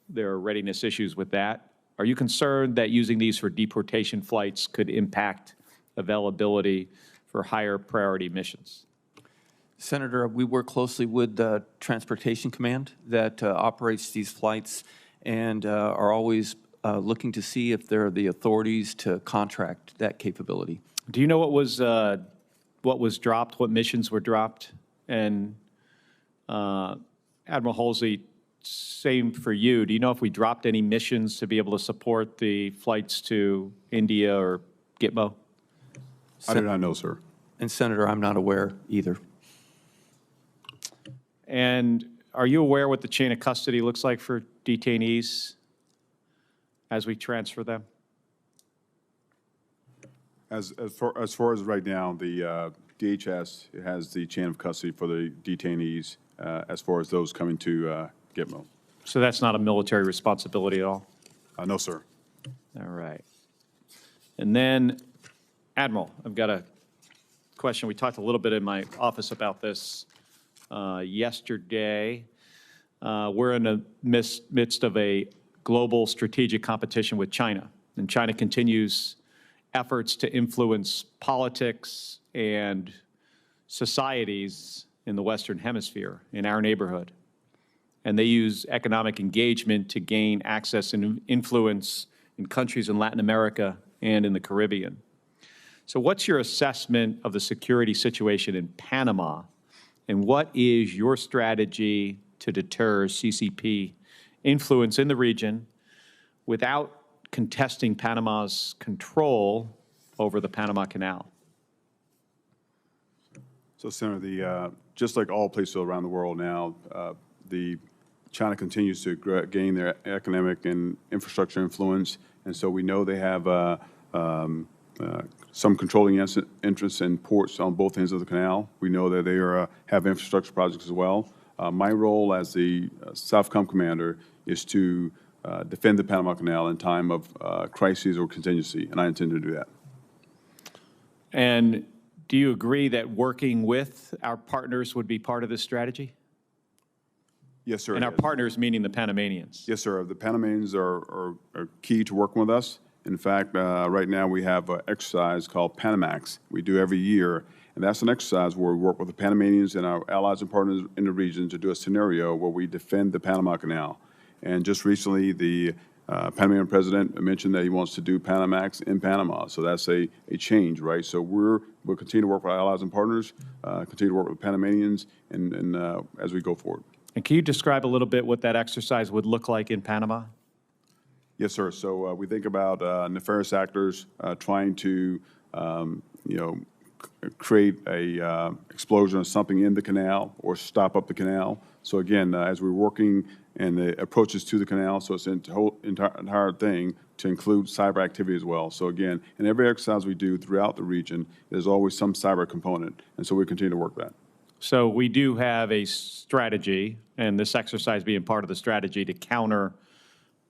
there are readiness issues with that? Are you concerned that using these for deportation flights could impact availability for higher priority missions? Senator, we work closely with the Transportation Command that operates these flights and are always looking to see if there are the authorities to contract that capability. Do you know what was dropped, what missions were dropped? And Admiral Holsey, same for you. Do you know if we dropped any missions to be able to support the flights to India or Gitmo? I do not know, sir. And Senator, I'm not aware either. And are you aware what the chain of custody looks like for detainees as we transfer them? As far as right now, the DHS has the chain of custody for the detainees as far as those coming to Gitmo. So that's not a military responsibility at all? No, sir. All right. And then, Admiral, I've got a question. We talked a little bit in my office about this yesterday. We're in the midst of a global strategic competition with China, and China continues efforts to influence politics and societies in the Western Hemisphere, in our neighborhood. And they use economic engagement to gain access and influence in countries in Latin America and in the Caribbean. So what's your assessment of the security situation in Panama, and what is your strategy to deter CCP influence in the region without contesting Panama's control over the Panama Canal? So, Senator, just like all places around the world now, China continues to gain their economic and infrastructure influence, and so we know they have some controlling interests in ports on both ends of the canal. We know that they have infrastructure projects as well. My role as the Southcom commander is to defend the Panama Canal in time of crises or contingency, and I intend to do that. And do you agree that working with our partners would be part of this strategy? Yes, sir. And our partners meaning the Panamanians? Yes, sir. The Panamanians are key to working with us. In fact, right now we have an exercise called Panamax we do every year, and that's an exercise where we work with the Panamanians and our allies and partners in the region to do a scenario where we defend the Panama Canal. And just recently, the Panamanian president mentioned that he wants to do Panamax in Panama, so that's a change, right? So we'll continue to work with our allies and partners, continue to work with the Panamanians, and as we go forward. And can you describe a little bit what that exercise would look like in Panama? Yes, sir. So we think about nefarious actors trying to, create a explosion or something in the canal or stop up the canal. So again, as we're working and the approaches to the canal, so it's the whole entire thing to include cyber activity as well. So again, in every exercise we do throughout the region, there's always some cyber component, and so we continue to work that. So we do have a strategy, and this exercise being part of the strategy to counter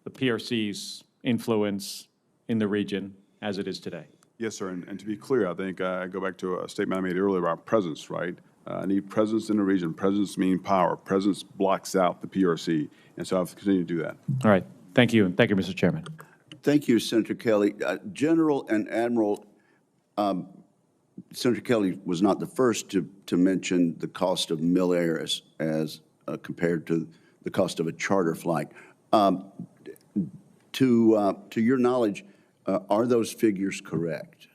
the PRC's influence in the region as it is today. Yes, sir. And to be clear, I think I go back to a statement I made earlier about presence, right? I need presence in the region. Presence means power. Presence blocks out the PRC. And so I'll continue to do that. All right. Thank you. Thank you, Mr. Chairman. Thank you, Senator Kelly. General and Admiral, Senator Kelly was not the first to mention the cost of mil air as compared to the cost of a charter flight. To your knowledge, are those figures correct?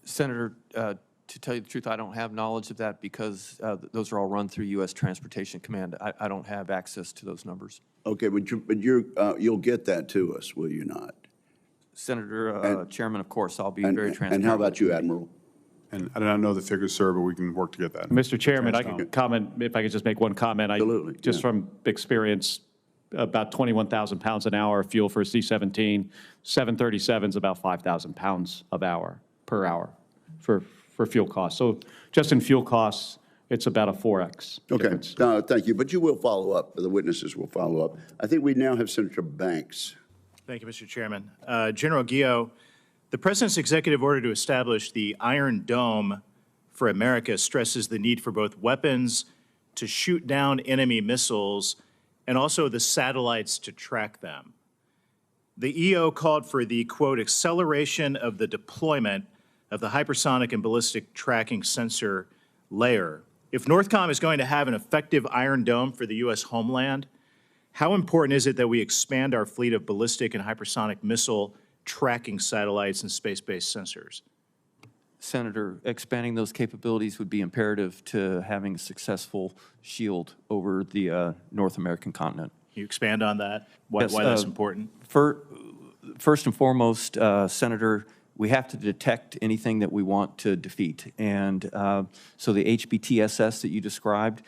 Senator, to tell you the truth, I don't have knowledge of that because those are all run through U.S. Transportation Command. I don't have access to those numbers. Okay, but you'll get that to us, will you not? Senator, Chairman, of course, I'll be very transparent. And how about with you, Admiral? And I do not know the figures, sir, but we can work to get that. Mr. Chairman, I can comment, if I could just make one comment. Absolutely, Just yeah. from experience, about 21,000 pounds an hour of fuel for a C-17. 737 is about 5,000 pounds per hour for fuel costs. So just in fuel costs, it's about a 4X difference. Okay, thank you. But you will follow up. The witnesses will follow up. I think we now have Senator Banks. Thank you, Mr. Chairman. General Guillot, the President's executive order to establish the Iron Dome for America stresses the need for both weapons to shoot down enemy missiles and also the satellites to track them. The EO called for the, quote, acceleration of the deployment of the hypersonic and ballistic tracking sensor layer. If Northcom is going to have an effective Iron Dome for the U.S. homeland, how important is it that we expand our fleet of ballistic and hypersonic missile tracking satellites and space-based sensors? Senator, expanding those capabilities would be imperative to having a successful shield over the North American continent. Can you expand on that? Why Yes, that's important? First and foremost, Senator, we have to detect anything that we want to defeat. And so the HBTSS that you described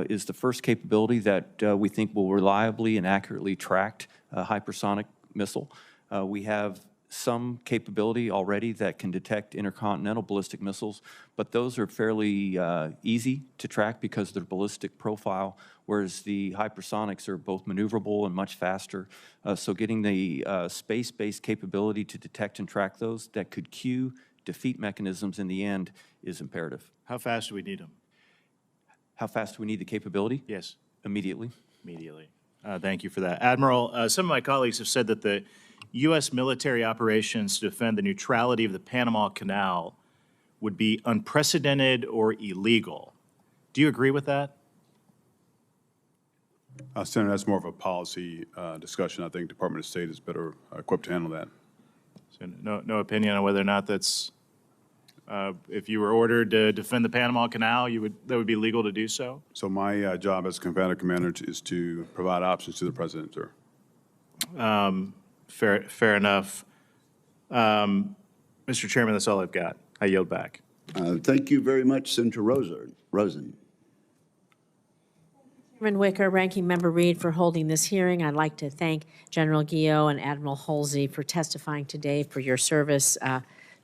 is the first capability that we think will reliably and accurately track a hypersonic missile. We have some capability already that can detect intercontinental ballistic missiles, but those are fairly easy to track because of their ballistic profile, whereas the hypersonics are both maneuverable and much faster. So getting the space-based capability to detect and track those that could cue defeat mechanisms in the end is imperative. How fast do we need them? How fast do we need the capability? Yes. Immediately. Immediately. Thank you for that. Admiral, some of my colleagues have said that the U.S. military operations to defend the neutrality of the Panama Canal would be unprecedented or illegal. Do you agree with that? Senator, that's more of a policy discussion. I think Department of State is better equipped to handle that. So no opinion on whether or not that's, if you were ordered to defend the Panama Canal, that would be legal to do so? So my job as commander is to provide options to the president, sir. Fair enough. Mr. Chairman, that's all I've got. I yield back. Thank you very much, Senator Rosen. Chairman Wicker, Ranking Member Reed, for holding this hearing. I'd like to thank General Guillot and Admiral Holsey for testifying today for your service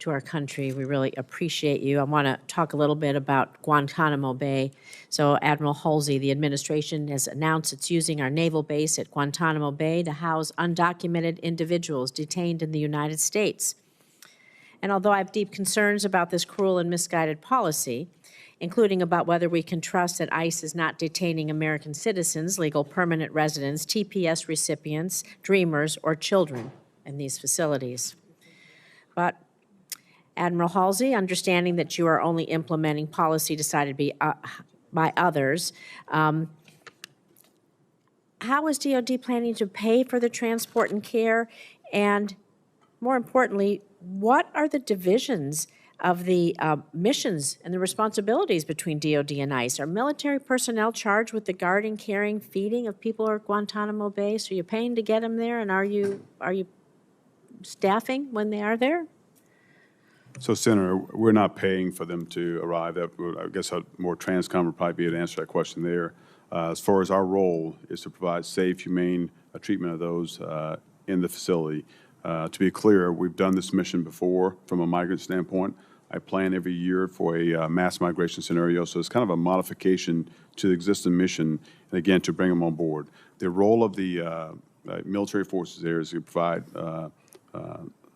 to our country. We really appreciate you. I want to talk a little bit about Guantanamo Bay. So Admiral Holsey, the administration has announced it's using our naval base at Guantanamo Bay to house undocumented individuals detained in the United States. And although I have deep concerns about this cruel and misguided policy, including about whether we can trust that ICE is not detaining American citizens, legal permanent residents, TPS recipients, dreamers, or children in these facilities. But Admiral Halsey, understanding that you are only implementing policy decided by others, how is DoD planning to pay for the transport and care? And more importantly, what are the divisions of the missions and the responsibilities between DoD and ICE? Are military personnel charged with the guarding, caring, feeding of people at Guantanamo Bay? So you're paying to get them there, and are you staffing when they are there? So, Senator, we're not paying for them to arrive. I guess a more TRANSCOM would probably be able to answer that question there. As far as our role is to provide safe, humane treatment of those in the facility. To be clear, we've done this mission before from a migrant standpoint. I plan every year for a mass migration scenario, so it's kind of a modification to the existing mission, and again, to bring them on board. The role of the military forces there is to provide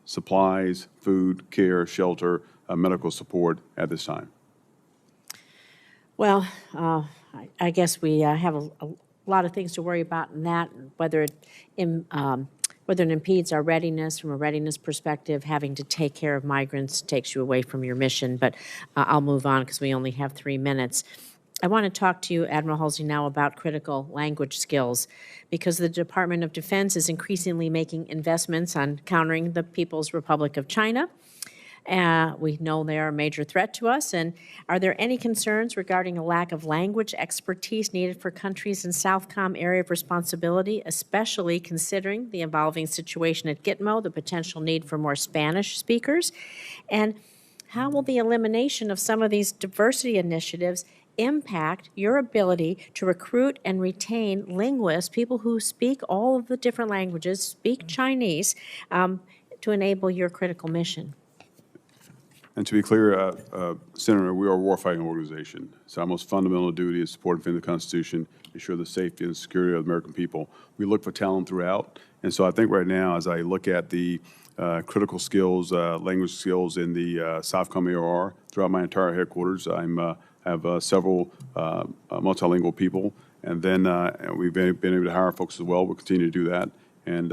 supplies, food, care, shelter, medical support at this time. Well, I guess we have a lot of things to worry about in that, whether it impedes our readiness from a readiness perspective. Having to take care of migrants takes you away from your mission, but I'll move on because we only have 3 minutes. I want to talk to you, Admiral Halsey, now about critical language skills, because the Department of Defense is increasingly making investments on countering the People's Republic of China. We know they are a major threat to us. And are there any concerns regarding a lack of language expertise needed for countries in Southcom area of responsibility, especially considering the evolving situation at Gitmo, the potential need for more Spanish speakers? And how will the elimination of some of these diversity initiatives impact your ability to recruit and retain linguists, people who speak all of the different languages, speak Chinese, to enable your critical mission? And to be clear, Senator, we are a warfighting organization. So our most fundamental duty is support and defend the Constitution, ensure the safety and security of the American people. We look for talent throughout. And so I think right now, as I look at the critical skills, language skills in the Southcom AOR throughout my entire headquarters, I have several multilingual people. And then we've been able to hire folks as well. We'll continue to do that. And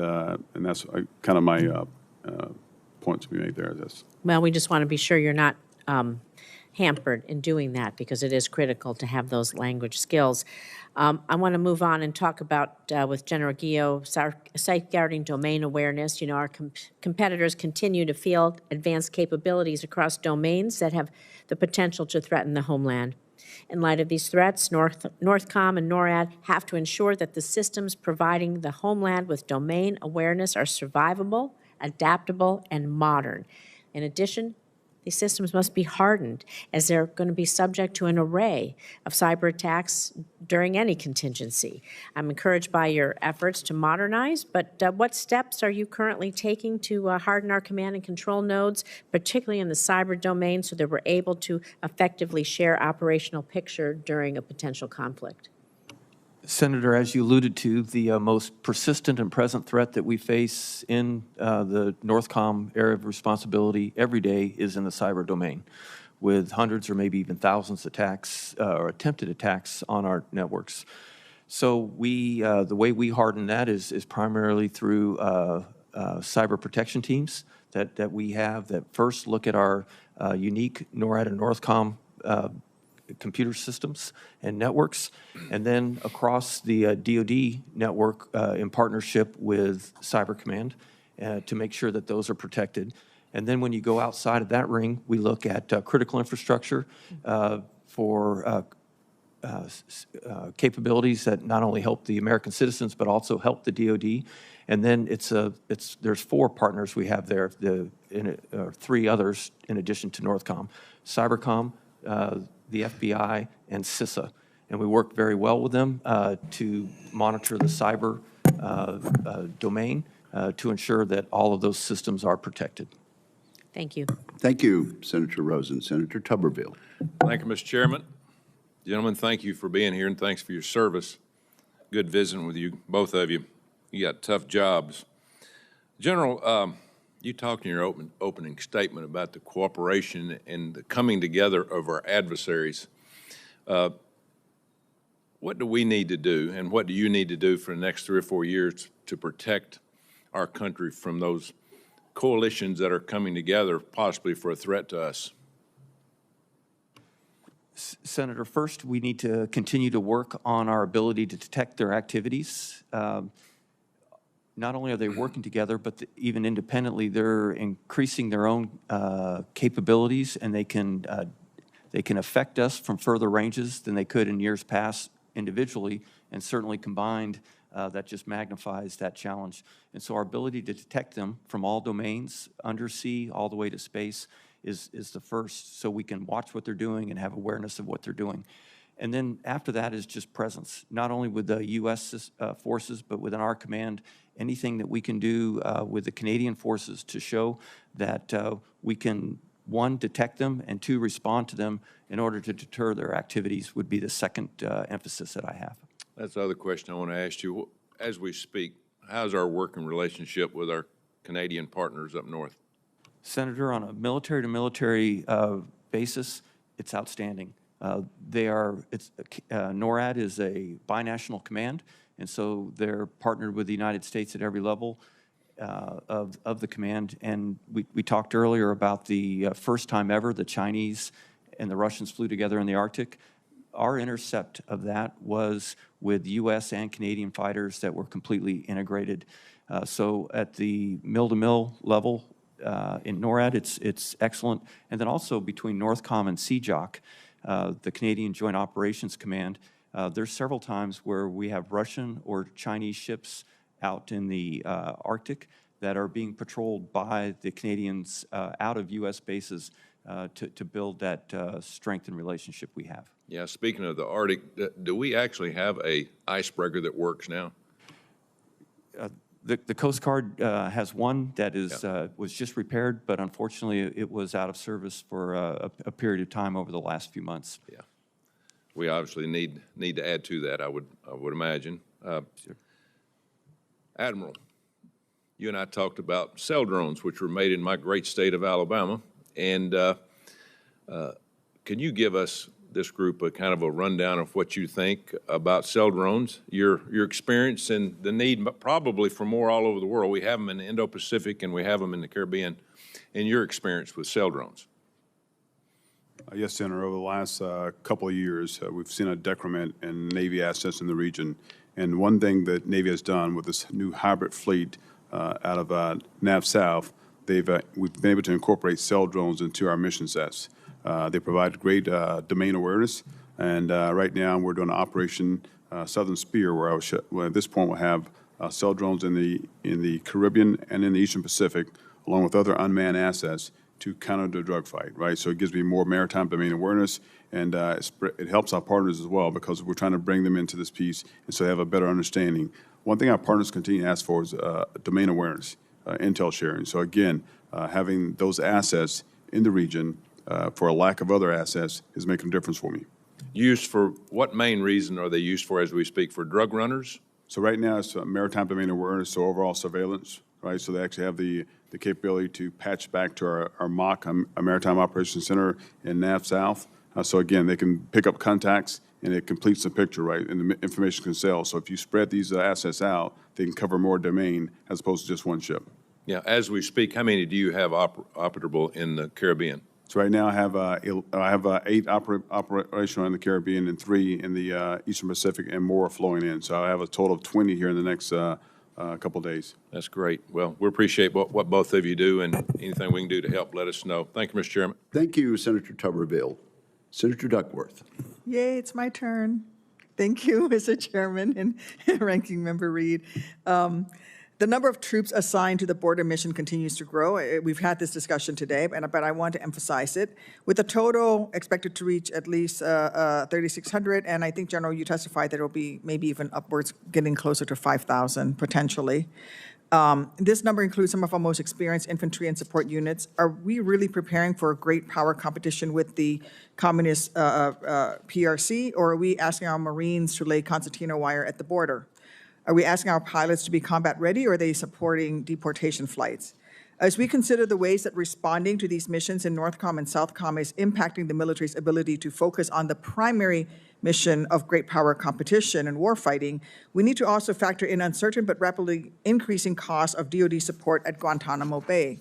that's kind of my point to be made there. Well, we just want to be sure you're not hampered in doing that, because it is critical to have those language skills. I want to move on and talk about, with General Guillot, safeguarding domain awareness. You know, our competitors continue to field advanced capabilities across domains that have the potential to threaten the homeland. In light of these threats, Northcom and NORAD have to ensure that the systems providing the homeland with domain awareness are survivable, adaptable, and modern. In addition, these systems must be hardened, as they're going to be subject to an array of cyber attacks during any contingency. I'm encouraged by your efforts to modernize, but what steps are you currently taking to harden our command and control nodes, particularly in the cyber domain, so that we're able to effectively share operational picture during a potential conflict? Senator, as you alluded to, the most persistent and present threat that we face in the Northcom area of responsibility every day is in the cyber domain, with hundreds or maybe even thousands of attacks or attempted attacks on our networks. So the way we harden that is primarily through cyber protection teams that we have that first look at our unique NORAD and Northcom computer systems and networks, and then across the DoD network in partnership with Cyber Command to make sure that those are protected. And then when you go outside of that ring, we look at critical infrastructure for capabilities that not only help the American citizens but also help the DoD. And then there's 4 partners we have there, 3 others in addition to Northcom: Cybercom, the FBI, and CISA. And we work very well with them to monitor the cyber domain to ensure that all of those systems are protected. Thank you. Thank you, Senator Rosen. Senator Tuberville. Thank you, Mr. Chairman. Gentlemen, thank you for being here, and thanks for your service. Good visiting with you, both of you. You got tough jobs. General, you talked in your opening statement about the cooperation and the coming together of our adversaries. What do we need to do, and what do you need to do for the next 3 or 4 years to protect our country from those coalitions that are coming together, possibly for a threat to us? Senator, first, we need to continue to work on our ability to detect their activities. Not only are they working together, but even independently, they're increasing their own capabilities, and they can affect us from further ranges than they could in years past individually, and certainly combined, that just magnifies that challenge. And so our ability to detect them from all domains, undersea, all the way to space, is the first, so we can watch what they're doing and have awareness of what they're doing. And then after that is just presence, not only with the U.S. forces, but within our command, anything that we can do with the Canadian forces to show that we can, one, detect them, and two, respond to them in order to deter their activities would be the second emphasis that I have. That's the other question I want to ask you. As we speak, how's our working relationship with our Canadian partners up north? Senator, on a military-to-military basis, it's outstanding. NORAD is a binational command, and so they're partnered with the United States at every level of the command. And we talked earlier about the first time ever the Chinese and the Russians flew together in the Arctic. Our intercept of that was with U.S. and Canadian fighters that were completely integrated. So at the mill-to-mill level in NORAD, it's excellent. And then also between Northcom and CJOC, the Canadian Joint Operations Command, there's several times where we have Russian or Chinese ships out in the Arctic that are being patrolled by the Canadians out of U.S. bases to build that strength and relationship we have. Yeah, speaking of the Arctic, do we actually have a icebreaker that works now? The Coast Guard has one that is was just repaired, but unfortunately it was out of service for a period of time over the last few months. Yeah, we obviously need to add to that. I would imagine. Sure. Admiral, you and I talked about cell drones, which were made in my great state of Alabama, and can you give us, this group, a kind of a rundown of what you think about cell drones, your experience and the need probably for more all over the world? We have them in the Indo-Pacific and we have them in the Caribbean. And your experience with cell drones? Yes, Senator. Over the last couple of years, we've seen a decrement in Navy assets in the region. And one thing that Navy has done with this new hybrid fleet out of NAV South, we've been able to incorporate cell drones into our mission sets. They provide great domain awareness, and right now we're doing an Operation Southern Spear, where at this point we'll have cell drones in the Caribbean and in the Eastern Pacific, along with other unmanned assets to counter the drug fight. Right, so it gives me more maritime domain awareness, and it helps our partners as well, because we're trying to bring them into this piece, and so they have a better understanding. One thing our partners continue to ask for is domain awareness, intel sharing. So again, having those assets in the region for a lack of other assets is making a difference for me. Used for what main reason are they used for as we speak? For drug runners? So right now it's maritime domain awareness, so overall surveillance, right? So they actually have the capability to patch back to our MOC, our Maritime Operations Center in NAV South. So again, they can pick up contacts and it completes the picture, right? And the information can sell. So if you spread these assets out, they can cover more domain as opposed to just one ship. Yeah, as we speak, how many do you have operable in the Caribbean? So right now I have 8 operational in the Caribbean and 3 in the Eastern Pacific, and more flowing in. So I have a total of 20 here in the next couple of days. That's great. Well, we appreciate what both of you do, and anything we can do to help, let us know. Thank you, Mr. Chairman. Thank you, Senator Tuberville. Senator Duckworth. Yay, it's my turn. Thank you, Mr. Chairman and Ranking Member Reed. The number of troops assigned to the border mission continues to grow. We've had this discussion today, but I want to emphasize it. With the total expected to reach at least 3,600, and I think, General, you testified that it will be maybe even upwards, getting closer to 5,000 potentially. This number includes some of our most experienced infantry and support units. Are we really preparing for a great power competition with the communist PRC, or are we asking our Marines to lay concertina wire at the border? Are we asking our pilots to be combat ready, or are they supporting deportation flights? As we consider the ways that responding to these missions in Northcom and Southcom is impacting the military's ability to focus on the primary mission of great power competition and warfighting, we need to also factor in uncertain but rapidly increasing costs of DoD support at Guantanamo Bay.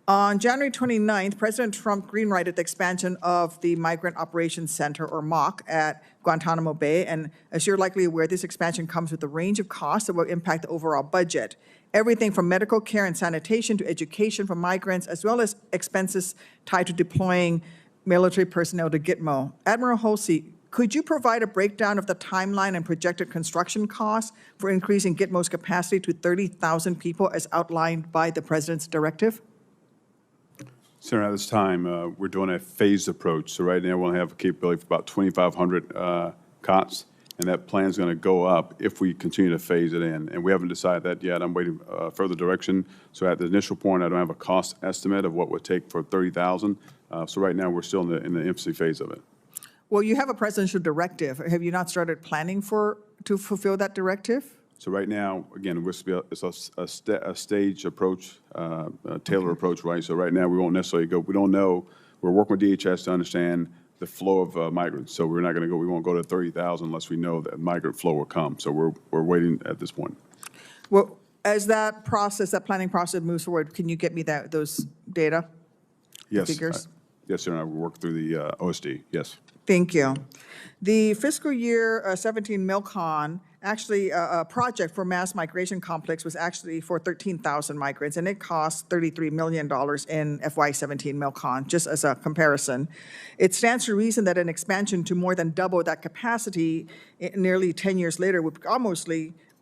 On January 29th, President Trump greenlighted the expansion of the Migrant Operations Center, or MOC, at Guantanamo Bay. And as you're likely aware, this expansion comes with a range of costs that will impact the overall budget. Everything from medical care and sanitation to education for migrants, as well as expenses tied to deploying military personnel to Gitmo. Admiral Holsey, could you provide a breakdown of the timeline and projected construction costs for increasing Gitmo's capacity to 30,000 people as outlined by the President's directive? Senator, at this time, we're doing a phased approach. So right now, we'll have a capability for about 2,500 cots, and that plan is going to go up if we continue to phase it in. And we haven't decided that yet. I'm waiting further direction. So at the initial point, I don't have a cost estimate of what would take for 30,000. So right now, we're still in the infancy phase of it. Well, you have a presidential directive. Have you not started planning to fulfill that directive? So right now, again, it's a stage approach, a tailored approach, right? So right now, we won't necessarily go. We don't know. We're working with DHS to understand the flow of migrants. So we're not going to go. We won't go to 30,000 unless we know that migrant flow will come. So we're waiting at this point. Well, as that planning process moves forward, can you get me those data? Yes. Figures? Yes, sir. I will work through the OSD. Yes. Thank you. The fiscal year 17 MILCON, actually a project for mass migration complex, was actually for 13,000 migrants, and it cost $33 million in FY17 MILCON, just as a comparison. It stands to reason that an expansion to more than double that capacity nearly 10 years later would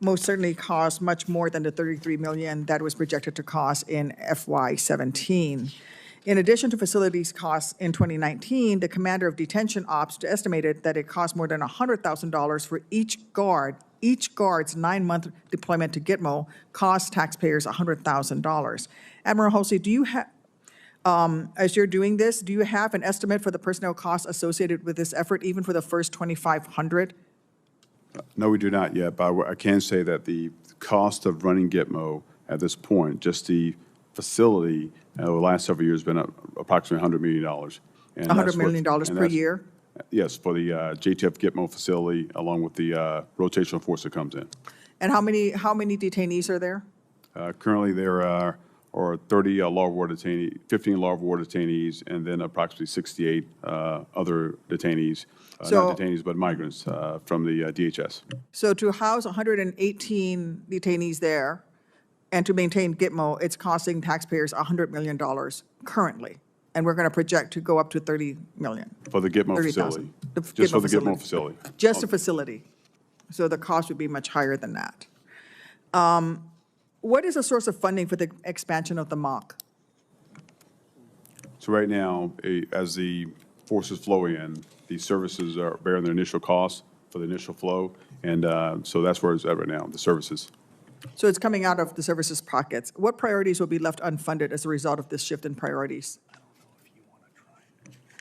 most certainly cost much more than the $33 million that was projected to cost in FY17. In addition to facilities costs in 2019, the commander of detention ops estimated that it cost more than $100,000 for each guard. Each guard's 9-month deployment to Gitmo cost taxpayers $100,000. Admiral Holsey, do you have, as you're doing this, do you have an estimate for the personnel costs associated with this effort, even for the first 2,500? No, we do not yet, but I can say that the cost of running Gitmo at this point, just the facility, over the last several years, has been approximately $100 million. And $100 million per year? Yes, for the JTF Gitmo facility, along with the rotational force that comes in. And how many detainees are there? Currently, there are 30 law of war detainees, 15 law of war detainees, and then approximately 68 other detainees, not detainees, but migrants from the DHS. So to house 118 detainees there and to maintain Gitmo, it's costing taxpayers $100 million currently. And we're going to project to go up to 30 million. For the Gitmo 30,000. facility. Just for the Gitmo facility. Just the facility. So the cost would be much higher than that. What is the source of funding for the expansion of the MOC? So right now, as the forces flow in, the services are bearing their initial costs for the initial flow. And so that's where it's at right now, the services. So it's coming out of the services pockets. What priorities will be left unfunded as a result of this shift in priorities?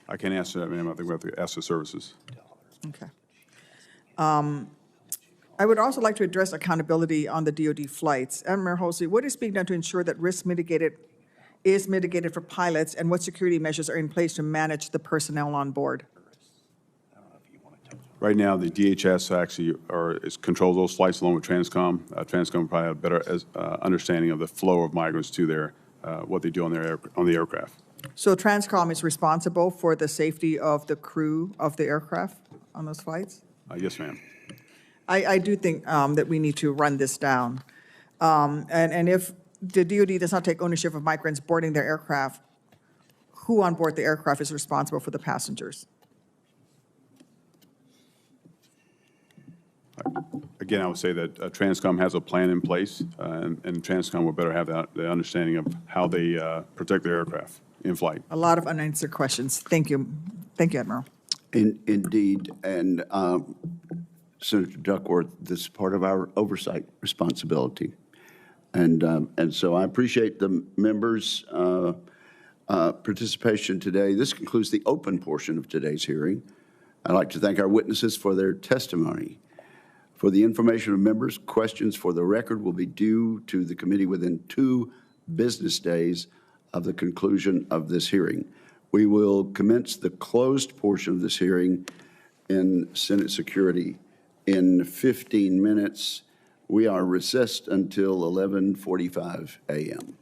I can't answer that, ma'am. I think we have to ask the services. Okay. I would also like to address accountability on the DoD flights. Admiral Holsey, what is being done to ensure that risk is mitigated for pilots, and what security measures are in place to manage the personnel on board? Right now, the DHS actually controls those flights along with Transcom. Transcom probably have a better understanding of the flow of migrants to their what they do on the aircraft. So Transcom is responsible for the safety of the crew of the aircraft on those flights? Yes, ma'am. I do think that we need to run this down. And if the DoD does not take ownership of migrants boarding their aircraft, who on board the aircraft is responsible for the passengers? Again, I would say that Transcom has a plan in place, and Transcom will better have the understanding of how they protect their aircraft in flight. A lot of unanswered questions. Thank you. Thank you, Admiral. Indeed, and Senator Duckworth, this is part of our oversight responsibility. And so I appreciate the members' participation today. This concludes the open portion of today's hearing. I'd like to thank our witnesses for their testimony. For the information of members, questions for the record will be due to the committee within 2 business days of the conclusion of this hearing. We will commence the closed portion of this hearing in Senate Security in 15 minutes. We are recessed until 11:45 a.m.